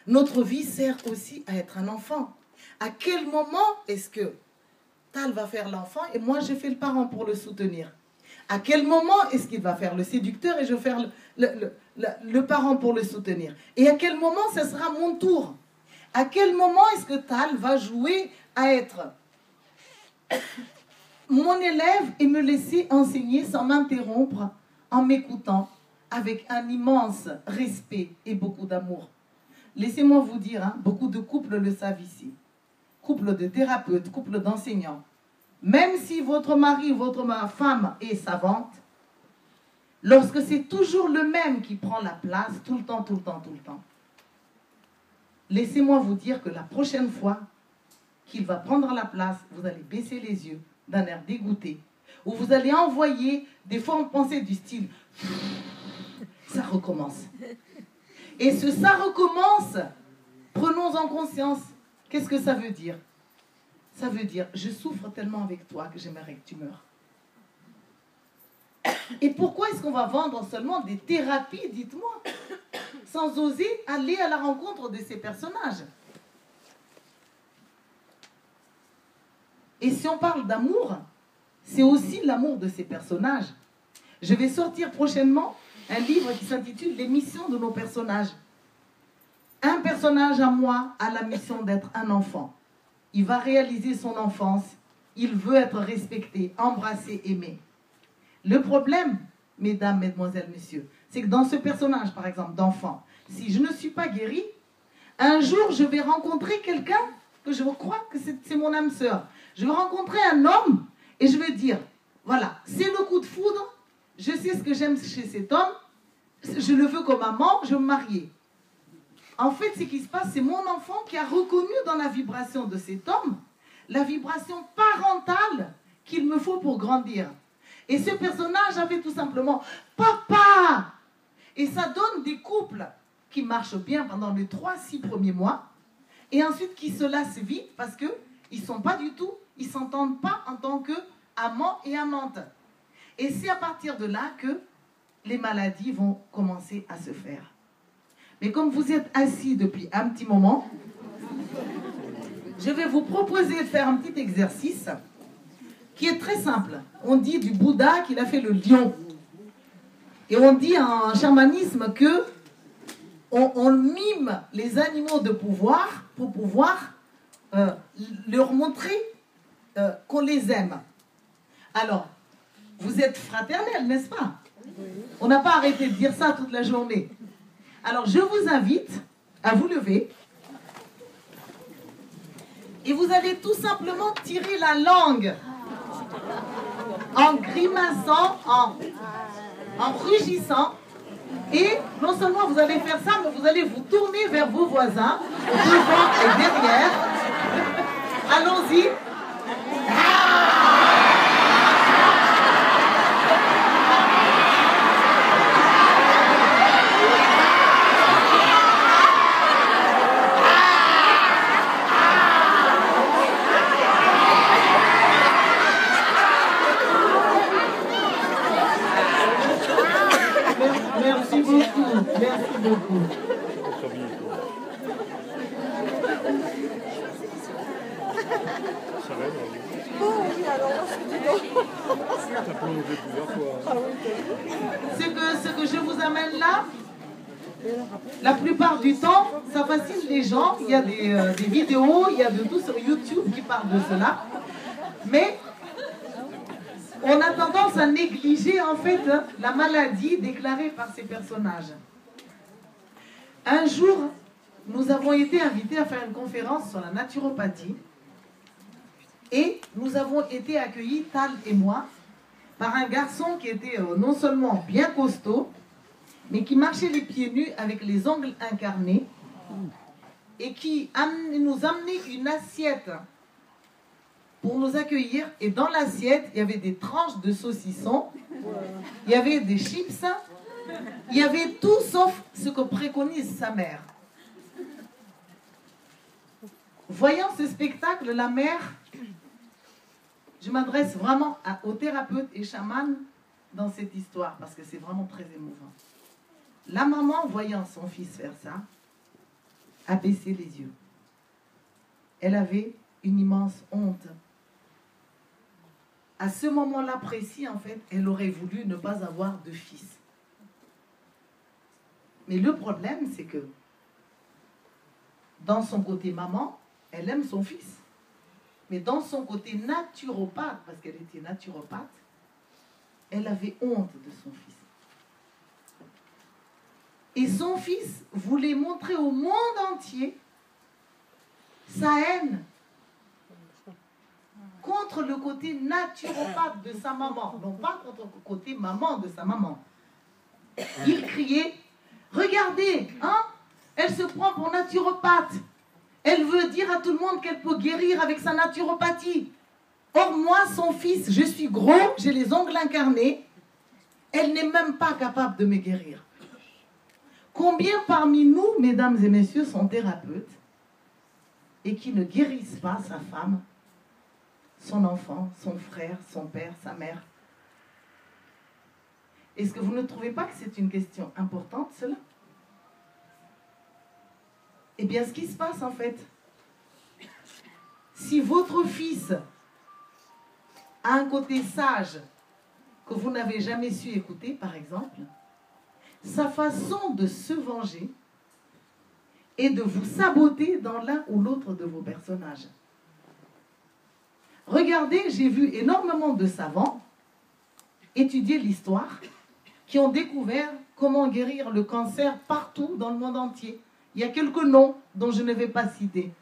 Notre vie sert aussi à être un enfant. À quel moment est-ce que Tal va faire l'enfant et moi je fais le parent pour le soutenir? À quel moment est-ce qu'il va faire le séducteur et je vais faire le parent pour le soutenir? Et à quel moment ce sera mon tour? À quel moment est-ce que Tal va jouer à être mon élève et me laisser enseigner sans m'interrompre, en m'écoutant, avec un immense respect et beaucoup d'amour? Laissez-moi vous dire, hein, beaucoup de couples le savent ici. Couple de thérapeutes, couple d'enseignants. Même si votre mari, votre femme est savante, lorsque c'est toujours le même qui prend la place, tout le temps, laissez-moi vous dire que la prochaine fois qu'il va prendre la place, vous allez baisser les yeux d'un air dégoûté, ou vous allez envoyer des formes pensées du style « ça recommence ». Et ce « ça recommence », prenons en conscience, qu'est-ce que ça veut dire? Ça veut dire, je souffre tellement avec toi que j'aimerais que tu meurs. Et pourquoi est-ce qu'on va vendre seulement des thérapies, dites-moi, sans oser aller à la rencontre de ces personnages? Et si on parle d'amour, c'est aussi l'amour de ces personnages. Je vais sortir prochainement un livre qui s'intitule « Les missions de nos personnages ». Un personnage à moi a la mission d'être un enfant. Il va réaliser son enfance. Il veut être respecté, embrassé, aimé. Le problème, mesdames, mesdemoiselles, messieurs, c'est que dans ce personnage, par exemple, d'enfant, si je ne suis pas guérie, un jour, je vais rencontrer quelqu'un que je crois que c'est mon âme sœur. Je vais rencontrer un homme et je vais dire, voilà, c'est le coup de foudre, je sais ce que j'aime chez cet homme, je le veux comme amant, je veux me marier. En fait, ce qui se passe, c'est mon enfant qui a reconnu dans la vibration de cet homme la vibration parentale qu'il me faut pour grandir. Et ce personnage avait tout simplement « Papa !» Et ça donne des couples qui marchent bien pendant les 3-6 premiers mois et ensuite qui se lassent vite parce qu'ils ne sont pas du tout, ils ne s'entendent pas en tant qu'amant et amante. Et c'est à partir de là que les maladies vont commencer à se faire. Mais comme vous êtes assis depuis un petit moment, je vais vous proposer de faire un petit exercice qui est très simple. On dit du Bouddha qu'il a fait le lion. Et on dit en chamanisme que on mime les animaux de pouvoir pour pouvoir leur montrer qu'on les aime. Alors, vous êtes fraternels, n'est-ce pas? On n'a pas arrêté de dire ça toute la journée. Alors, je vous invite à vous lever et vous allez tout simplement tirer la langue en grimaçant, en rugissant. Et non seulement vous allez faire ça, mais vous allez vous tourner vers vos voisins, devant et derrière. Allons-y. Merci beaucoup. Merci beaucoup. Ce que je vous amène là, la plupart du temps, ça fascine les gens. Il y a des vidéos, il y a de tout sur YouTube qui parlent de cela. Mais on a tendance à négliger en fait la maladie déclarée par ces personnages. Un jour, nous avons été invités à faire une conférence sur la naturopathie et nous avons été accueillis, Tal et moi, par un garçon qui était non seulement bien costaud, mais qui marchait les pieds nus avec les ongles incarnés et qui nous amenait une assiette pour nous accueillir. Et dans l'assiette, il y avait des tranches de saucisson, il y avait des chips, il y avait tout sauf ce que préconise sa mère. Voyant ce spectacle, la mère, je m'adresse vraiment aux thérapeutes et chamans dans cette histoire parce que c'est vraiment très émouvant. La maman, voyant son fils faire ça, a baissé les yeux. Elle avait une immense honte. À ce moment-là précis, en fait, elle aurait voulu ne pas avoir de fils. Mais le problème, c'est que dans son côté maman, elle aime son fils. Mais dans son côté naturopathe, parce qu'elle était naturopathe, elle avait honte de son fils. Et son fils voulait montrer au monde entier sa haine contre le côté naturopathe de sa maman, non pas contre le côté maman de sa maman. Il criait, regardez, hein, elle se prend pour naturopathe. Elle veut dire à tout le monde qu'elle peut guérir avec sa naturopathie. Or, moi, son fils, je suis gros, j'ai les ongles incarnés. Elle n'est même pas capable de me guérir. Combien parmi nous, mesdames et messieurs, sont thérapeutes et qui ne guérissent pas sa femme, son enfant, son frère, son père, sa mère? Est-ce que vous ne trouvez pas que c'est une question importante, cela? Eh bien, ce qui se passe, en fait, si votre fils a un côté sage que vous n'avez jamais su écouter, par exemple, sa façon de se venger est de vous saboter dans l'un ou l'autre de vos personnages. Regardez, j'ai vu énormément de savants étudier l'histoire qui ont découvert comment guérir le cancer partout dans le monde entier. Il y a quelques noms dont je ne vais pas citer.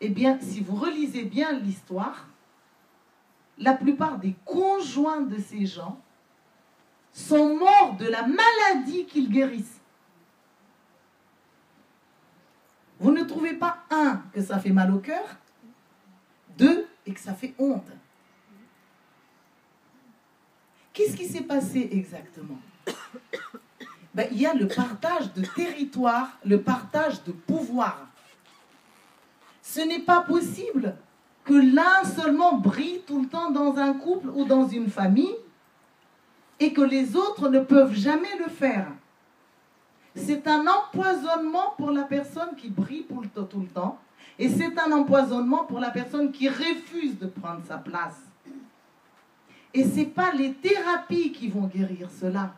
Eh bien, si vous relisez bien l'histoire, la plupart des conjoints de ces gens sont morts de la maladie qu'ils guérissent. Vous ne trouvez pas, un, que ça fait mal au cœur, deux, et que ça fait honte. Qu'est-ce qui s'est passé exactement? Ben, il y a le partage de territoire, le partage de pouvoir. Ce n'est pas possible que l'un seulement brille tout le temps dans un couple ou dans une famille et que les autres ne peuvent jamais le faire. C'est un empoisonnement pour la personne qui brille tout le temps et c'est un empoisonnement pour la personne qui refuse de prendre sa place. Et ce n'est pas les thérapies qui vont guérir cela.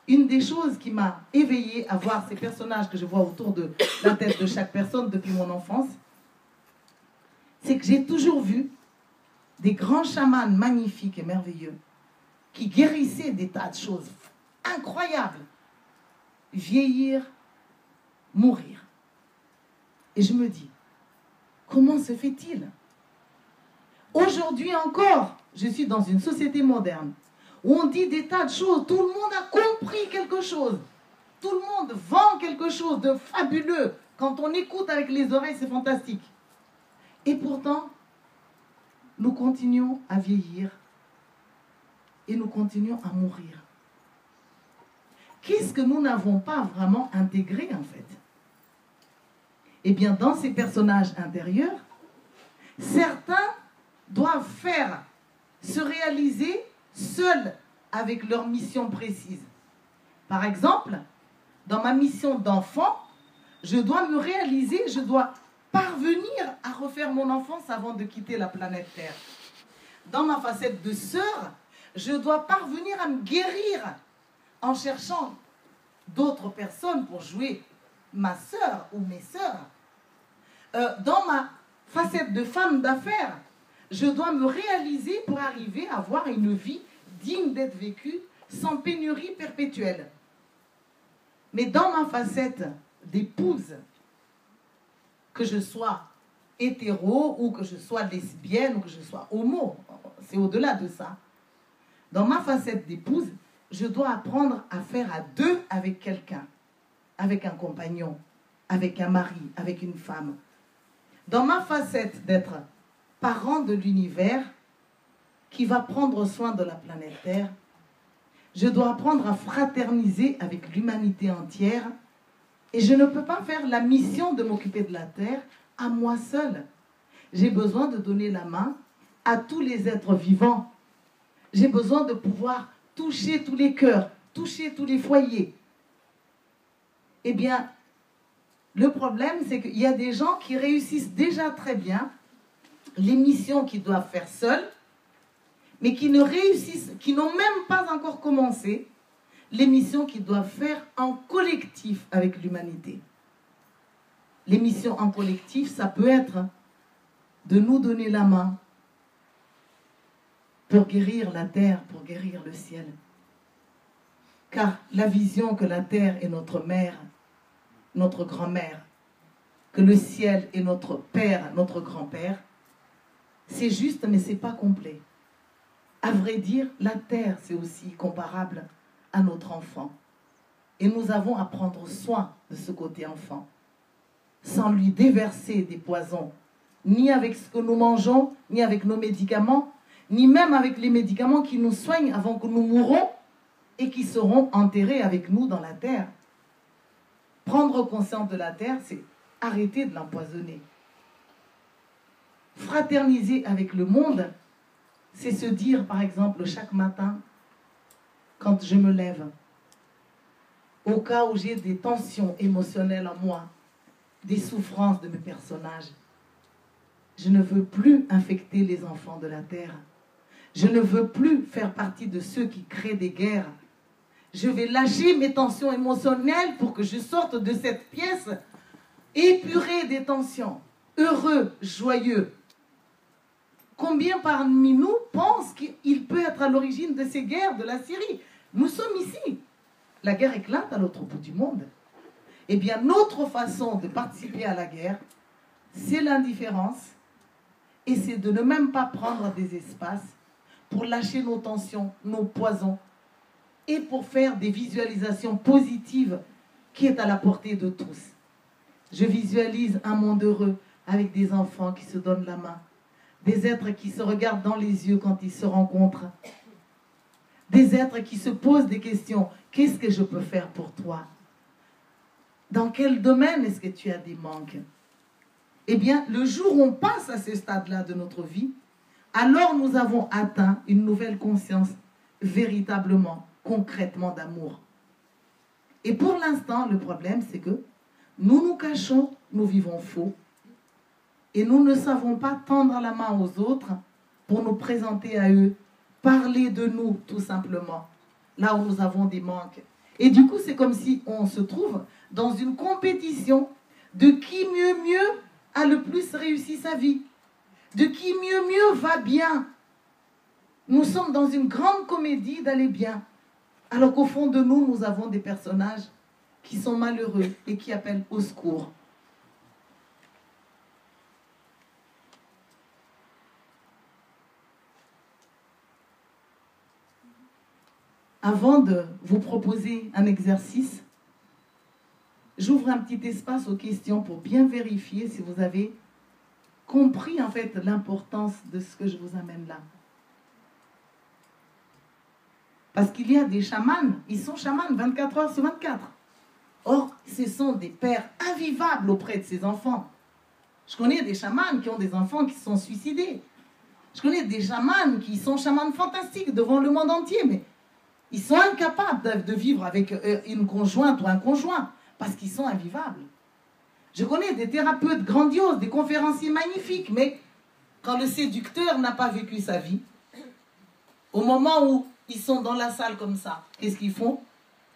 Une des choses qui m'a éveillée à voir ces personnages que je vois autour de la tête de chaque personne depuis mon enfance, c'est que j'ai toujours vu des grands chamans magnifiques et merveilleux qui guérissaient des tas de choses incroyables. Vieillir, mourir. Et je me dis, comment se fait-il? Aujourd'hui encore, je suis dans une société moderne où on dit des tas de choses, tout le monde a compris quelque chose. Tout le monde vend quelque chose de fabuleux. Quand on écoute avec les oreilles, c'est fantastique. Et pourtant, nous continuons à vieillir et nous continuons à mourir. Qu'est-ce que nous n'avons pas vraiment intégré en fait? Eh bien, dans ces personnages intérieurs, certains doivent faire se réaliser seuls avec leur mission précise. Par exemple, dans ma mission d'enfant, je dois me réaliser, je dois parvenir à refaire mon enfance avant de quitter la planète Terre. Dans ma facette de sœur, je dois parvenir à me guérir en cherchant d'autres personnes pour jouer ma sœur ou mes sœurs. Dans ma facette de femme d'affaires, je dois me réaliser pour arriver à avoir une vie digne d'être vécue sans pénurie perpétuelle. Mais dans ma facette d'épouse, que je sois hétéro ou que je sois lesbienne ou que je sois homo, c'est au-delà de ça. Dans ma facette d'épouse, je dois apprendre à faire à deux avec quelqu'un, avec un compagnon, avec un mari, avec une femme. Dans ma facette d'être parent de l'univers qui va prendre soin de la planète Terre, je dois apprendre à fraterniser avec l'humanité entière et je ne peux pas faire la mission de m'occuper de la Terre à moi seule. J'ai besoin de donner la main à tous les êtres vivants. J'ai besoin de pouvoir toucher tous les cœurs, toucher tous les foyers. Eh bien, le problème, c'est qu'il y a des gens qui réussissent déjà très bien les missions qu'ils doivent faire seuls, mais qui ne réussissent, qui n'ont même pas encore commencé les missions qu'ils doivent faire en collectif avec l'humanité. Les missions en collectif, ça peut être de nous donner la main pour guérir la terre, pour guérir le ciel. Car la vision que la terre est notre mère, notre grand-mère, que le ciel est notre père, notre grand-père, c'est juste, mais ce n'est pas complet. À vrai dire, la terre, c'est aussi comparable à notre enfant. Et nous avons à prendre soin de ce côté enfant, sans lui déverser des poisons, ni avec ce que nous mangeons, ni avec nos médicaments, ni même avec les médicaments qui nous soignent avant que nous mourons et qui seront enterrés avec nous dans la terre. Prendre conscience de la terre, c'est arrêter de l'empoisonner. Fraterniser avec le monde, c'est se dire, par exemple, chaque matin, quand je me lève, au cas où j'ai des tensions émotionnelles en moi, des souffrances de mes personnages, je ne veux plus infecter les enfants de la terre. Je ne veux plus faire partie de ceux qui créent des guerres. Je vais lâcher mes tensions émotionnelles pour que je sorte de cette pièce épurée des tensions, heureux, joyeux. Combien parmi nous pensent qu'il peut être à l'origine de ces guerres de la Syrie? Nous sommes ici. La guerre éclate à l'autre bout du monde. Eh bien, notre façon de participer à la guerre, c'est l'indifférence et c'est de ne même pas prendre des espaces pour lâcher nos tensions, nos poisons et pour faire des visualisations positives qui est à la portée de tous. Je visualise un monde heureux avec des enfants qui se donnent la main, des êtres qui se regardent dans les yeux quand ils se rencontrent, des êtres qui se posent des questions. Qu'est-ce que je peux faire pour toi? Dans quel domaine est-ce que tu as des manques? Eh bien, le jour où on passe à ce stade-là de notre vie, alors nous avons atteint une nouvelle conscience véritablement, concrètement d'amour. Et pour l'instant, le problème, c'est que nous nous cachons, nous vivons faux, et nous ne savons pas tendre la main aux autres pour nous présenter à eux, parler de nous, tout simplement, là où nous avons des manques. Et du coup, c'est comme si on se trouve dans une compétition de qui mieux a le plus réussi sa vie, de qui mieux va bien. Nous sommes dans une grande comédie d'aller bien, alors qu'au fond de nous, nous avons des personnages qui sont malheureux et qui appellent au secours. Avant de vous proposer un exercice, j'ouvre un petit espace aux questions pour bien vérifier si vous avez compris en fait l'importance de ce que je vous amène là. Parce qu'il y a des chamans, ils sont chamans 24 heures sur 24. Or, ce sont des pères invivables auprès de ces enfants. Je connais des chamans qui ont des enfants qui se sont suicidés. Je connais des chamans qui sont chamans fantastiques devant le monde entier, mais ils sont incapables de vivre avec une conjointe ou un conjoint parce qu'ils sont invivables. Je connais des thérapeutes grandioses, des conférenciers magnifiques, mais quand le séducteur n'a pas vécu sa vie, au moment où ils sont dans la salle comme ça, qu'est-ce qu'ils font?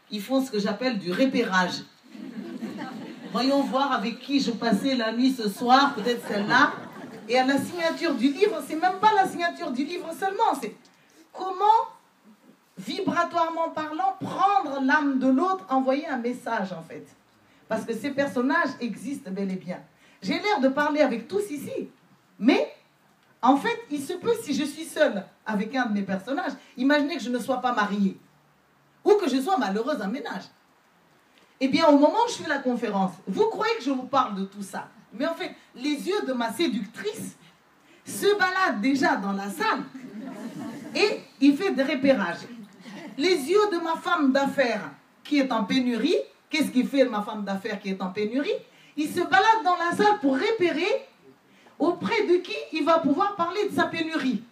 Ils font ce que j'appelle du repérage. Voyons voir avec qui je passais la nuit ce soir, peut-être celle-là. Et à la signature du livre, c'est même pas la signature du livre seulement, c'est comment, vibratoirement parlant, prendre l'âme de l'autre, envoyer un message en fait. Parce que ces personnages existent bel et bien. J'ai l'air de parler avec tous ici, mais en fait, il se peut, si je suis seule avec un de mes personnages, imaginez que je ne sois pas mariée, ou que je sois malheureuse en ménage. Eh bien, au moment où je fais la conférence, vous croyez que je vous parle de tout ça. Mais en fait, les yeux de ma séductrice se baladent déjà dans la salle et il fait des repérages. Les yeux de ma femme d'affaires qui est en pénurie, qu'est-ce qu'il fait ma femme d'affaires qui est en pénurie? Il se balade dans la salle pour repérer auprès de qui il va pouvoir parler de sa pénurie.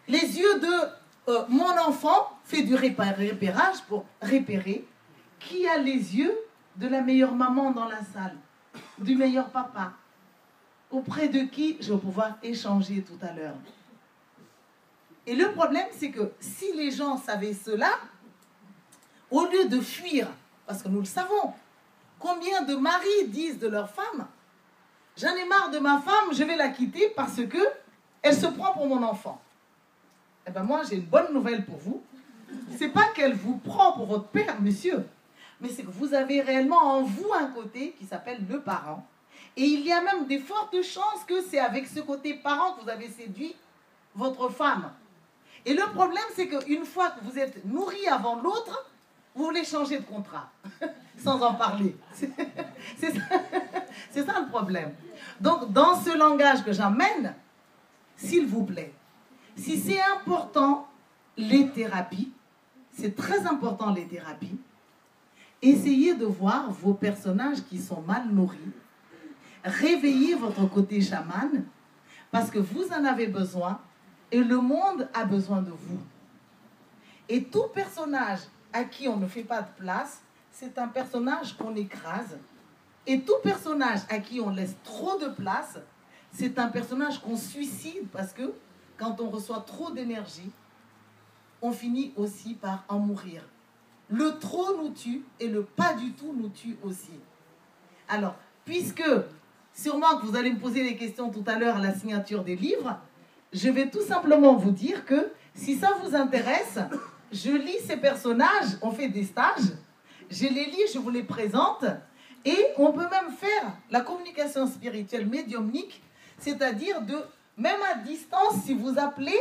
Les yeux de mon enfant fait du repérage pour repérer qui a les yeux de la meilleure maman dans la salle, du meilleur papa, auprès de qui je vais pouvoir échanger tout à l'heure. Et le problème, c'est que si les gens savaient cela, au lieu de fuir, parce que nous le savons, combien de maris disent de leur femme, j'en ai marre de ma femme, je vais la quitter parce que elle se prend pour mon enfant. Eh bien moi, j'ai une bonne nouvelle pour vous. C'est pas qu'elle vous prend pour votre père, monsieur, mais c'est que vous avez réellement en vous un côté qui s'appelle le parent. Et il y a même des fortes chances que c'est avec ce côté parent que vous avez séduit votre femme. Et le problème, c'est qu'une fois que vous êtes nourri avant l'autre, vous voulez changer de contrat, sans en parler. C'est ça le problème. Donc, dans ce langage que j'amène, s'il vous plaît, si c'est important, les thérapies, c'est très important les thérapies, essayez de voir vos personnages qui sont mal nourris, réveillez votre côté chaman, parce que vous en avez besoin, et le monde a besoin de vous. Et tout personnage à qui on ne fait pas de place, c'est un personnage qu'on écrase. Et tout personnage à qui on laisse trop de place, c'est un personnage qu'on suicide parce que quand on reçoit trop d'énergie, on finit aussi par en mourir. Le trop nous tue et le pas du tout nous tue aussi. Alors, puisque sûrement que vous allez me poser des questions tout à l'heure à la signature des livres. Je vais tout simplement vous dire que si ça vous intéresse, je lis ces personnages, on fait des stages, je les lis, je vous les présente, et on peut même faire la communication spirituelle médiumnique, c'est-à-dire de, même à distance, si vous appelez,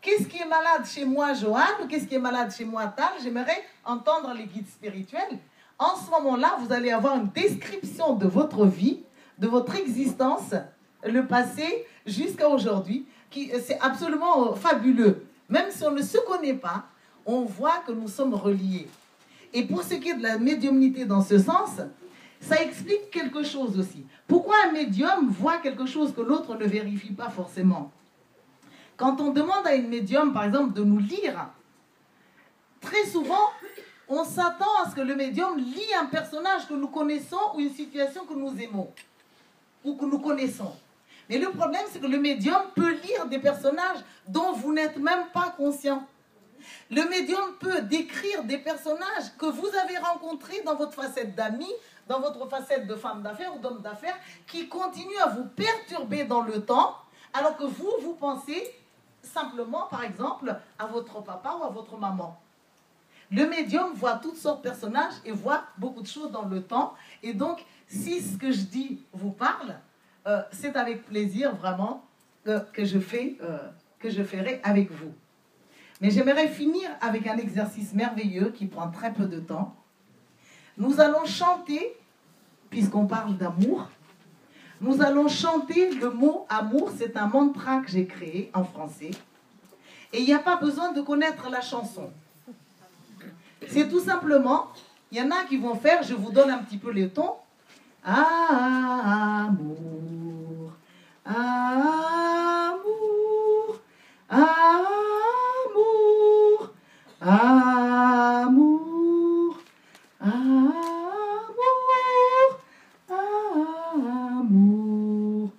qu'est-ce qui est malade chez moi, Joanne, ou qu'est-ce qui est malade chez moi, Tal, j'aimerais entendre les guides spirituels. En ce moment-là, vous allez avoir une description de votre vie, de votre existence, le passé jusqu'à aujourd'hui, c'est absolument fabuleux. Même si on ne se connaît pas, on voit que nous sommes reliés. Et pour ce qui est de la médiumnité dans ce sens, ça explique quelque chose aussi. Pourquoi un médium voit quelque chose que l'autre ne vérifie pas forcément? Quand on demande à une médium, par exemple, de nous lire, très souvent, on s'attend à ce que le médium lit un personnage que nous connaissons ou une situation que nous aimons ou que nous connaissons. Mais le problème, c'est que le médium peut lire des personnages dont vous n'êtes même pas conscient. Le médium peut décrire des personnages que vous avez rencontrés dans votre facette d'ami, dans votre facette de femme d'affaires ou d'homme d'affaires, qui continuent à vous perturber dans le temps, alors que vous pensez simplement, par exemple, à votre papa ou à votre maman. Le médium voit toutes sortes de personnages et voit beaucoup de choses dans le temps. Et donc, si ce que je dis vous parle, c'est avec plaisir vraiment que je ferai avec vous. Mais j'aimerais finir avec un exercice merveilleux qui prend très peu de temps. Nous allons chanter, puisqu'on parle d'amour, nous allons chanter le mot amour. C'est un mantra que j'ai créé en français. Et il n'y a pas besoin de connaître la chanson. C'est tout simplement, il y en a qui vont faire, je vous donne un petit peu les tons. Amour, amour, amour, amour, amour, amour,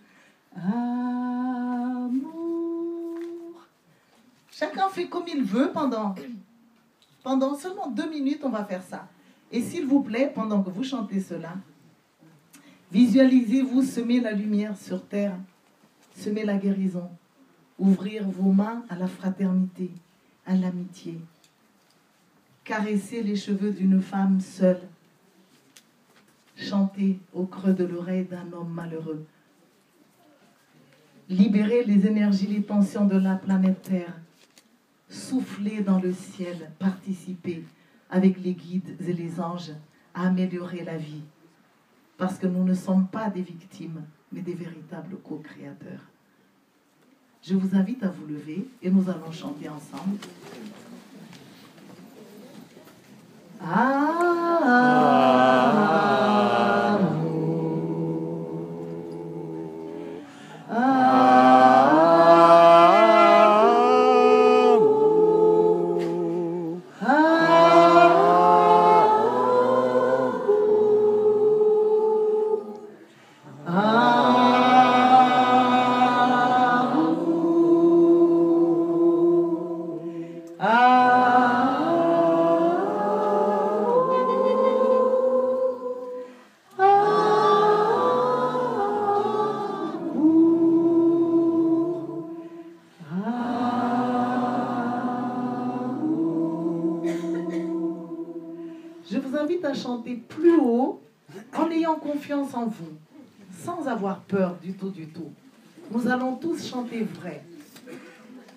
amour. Chacun fait comme il veut pendant seulement 2 minutes, on va faire ça. Et s'il vous plaît, pendant que vous chantez cela, visualisez-vous semer la lumière sur terre, semer la guérison, ouvrir vos mains à la fraternité, à l'amitié, caresser les cheveux d'une femme seule, chanter au creux de l'oreille d'un homme malheureux, libérer les énergies, les tensions de la planète Terre, souffler dans le ciel, participer avec les guides et les anges à améliorer la vie. Parce que nous ne sommes pas des victimes, mais des véritables co-créateurs. Je vous invite à vous lever et nous allons chanter ensemble. Je vous invite à chanter plus haut en ayant confiance en vous, sans avoir peur du tout, du tout. Nous allons tous chanter vrai.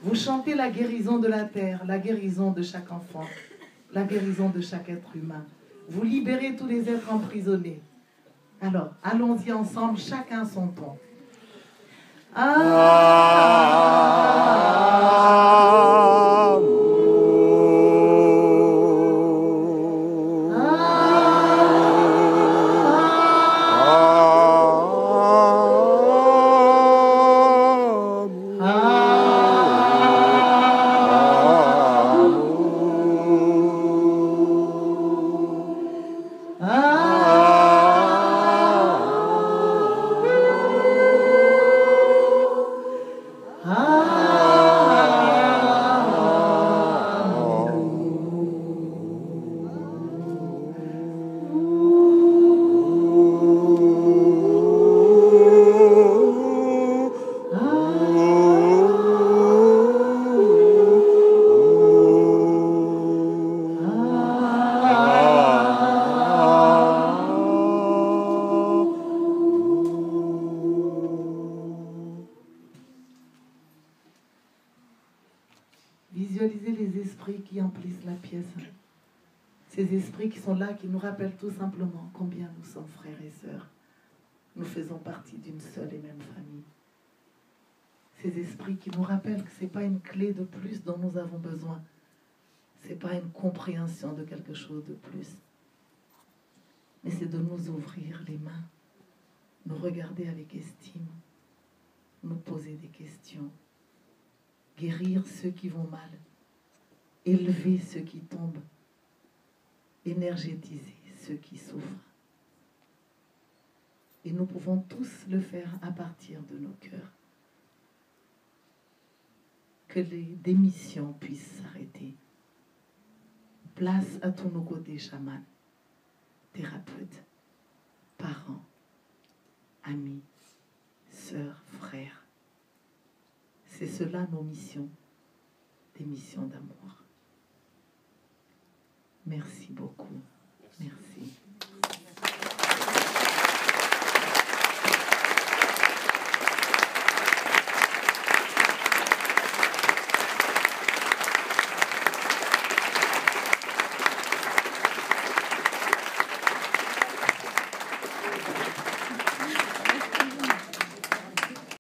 Vous chantez la guérison de la terre, la guérison de chaque enfant, la guérison de chaque être humain. Vous libérez tous les êtres emprisonnés. Alors, allons-y ensemble, chacun son ton. Ah pièce. Ces esprits qui sont là, qui nous rappellent tout simplement combien nous sommes frères et sœurs. Nous faisons partie d'une seule et même famille. Ces esprits qui nous rappellent que ce n'est pas une clé de plus dont nous avons besoin. Ce n'est pas une compréhension de quelque chose de plus. Mais c'est de nous ouvrir les mains, nous regarder avec estime, nous poser des questions, guérir ceux qui vont mal, élever ceux qui tombent, énergétiser ceux qui souffrent. Et nous pouvons tous le faire à partir de nos cœurs. Que les démissions puissent s'arrêter. Place à tous nos côtés chamans, thérapeutes, parents, amis, sœurs, frères. C'est cela nos missions, des missions d'amour. Merci beaucoup. Merci.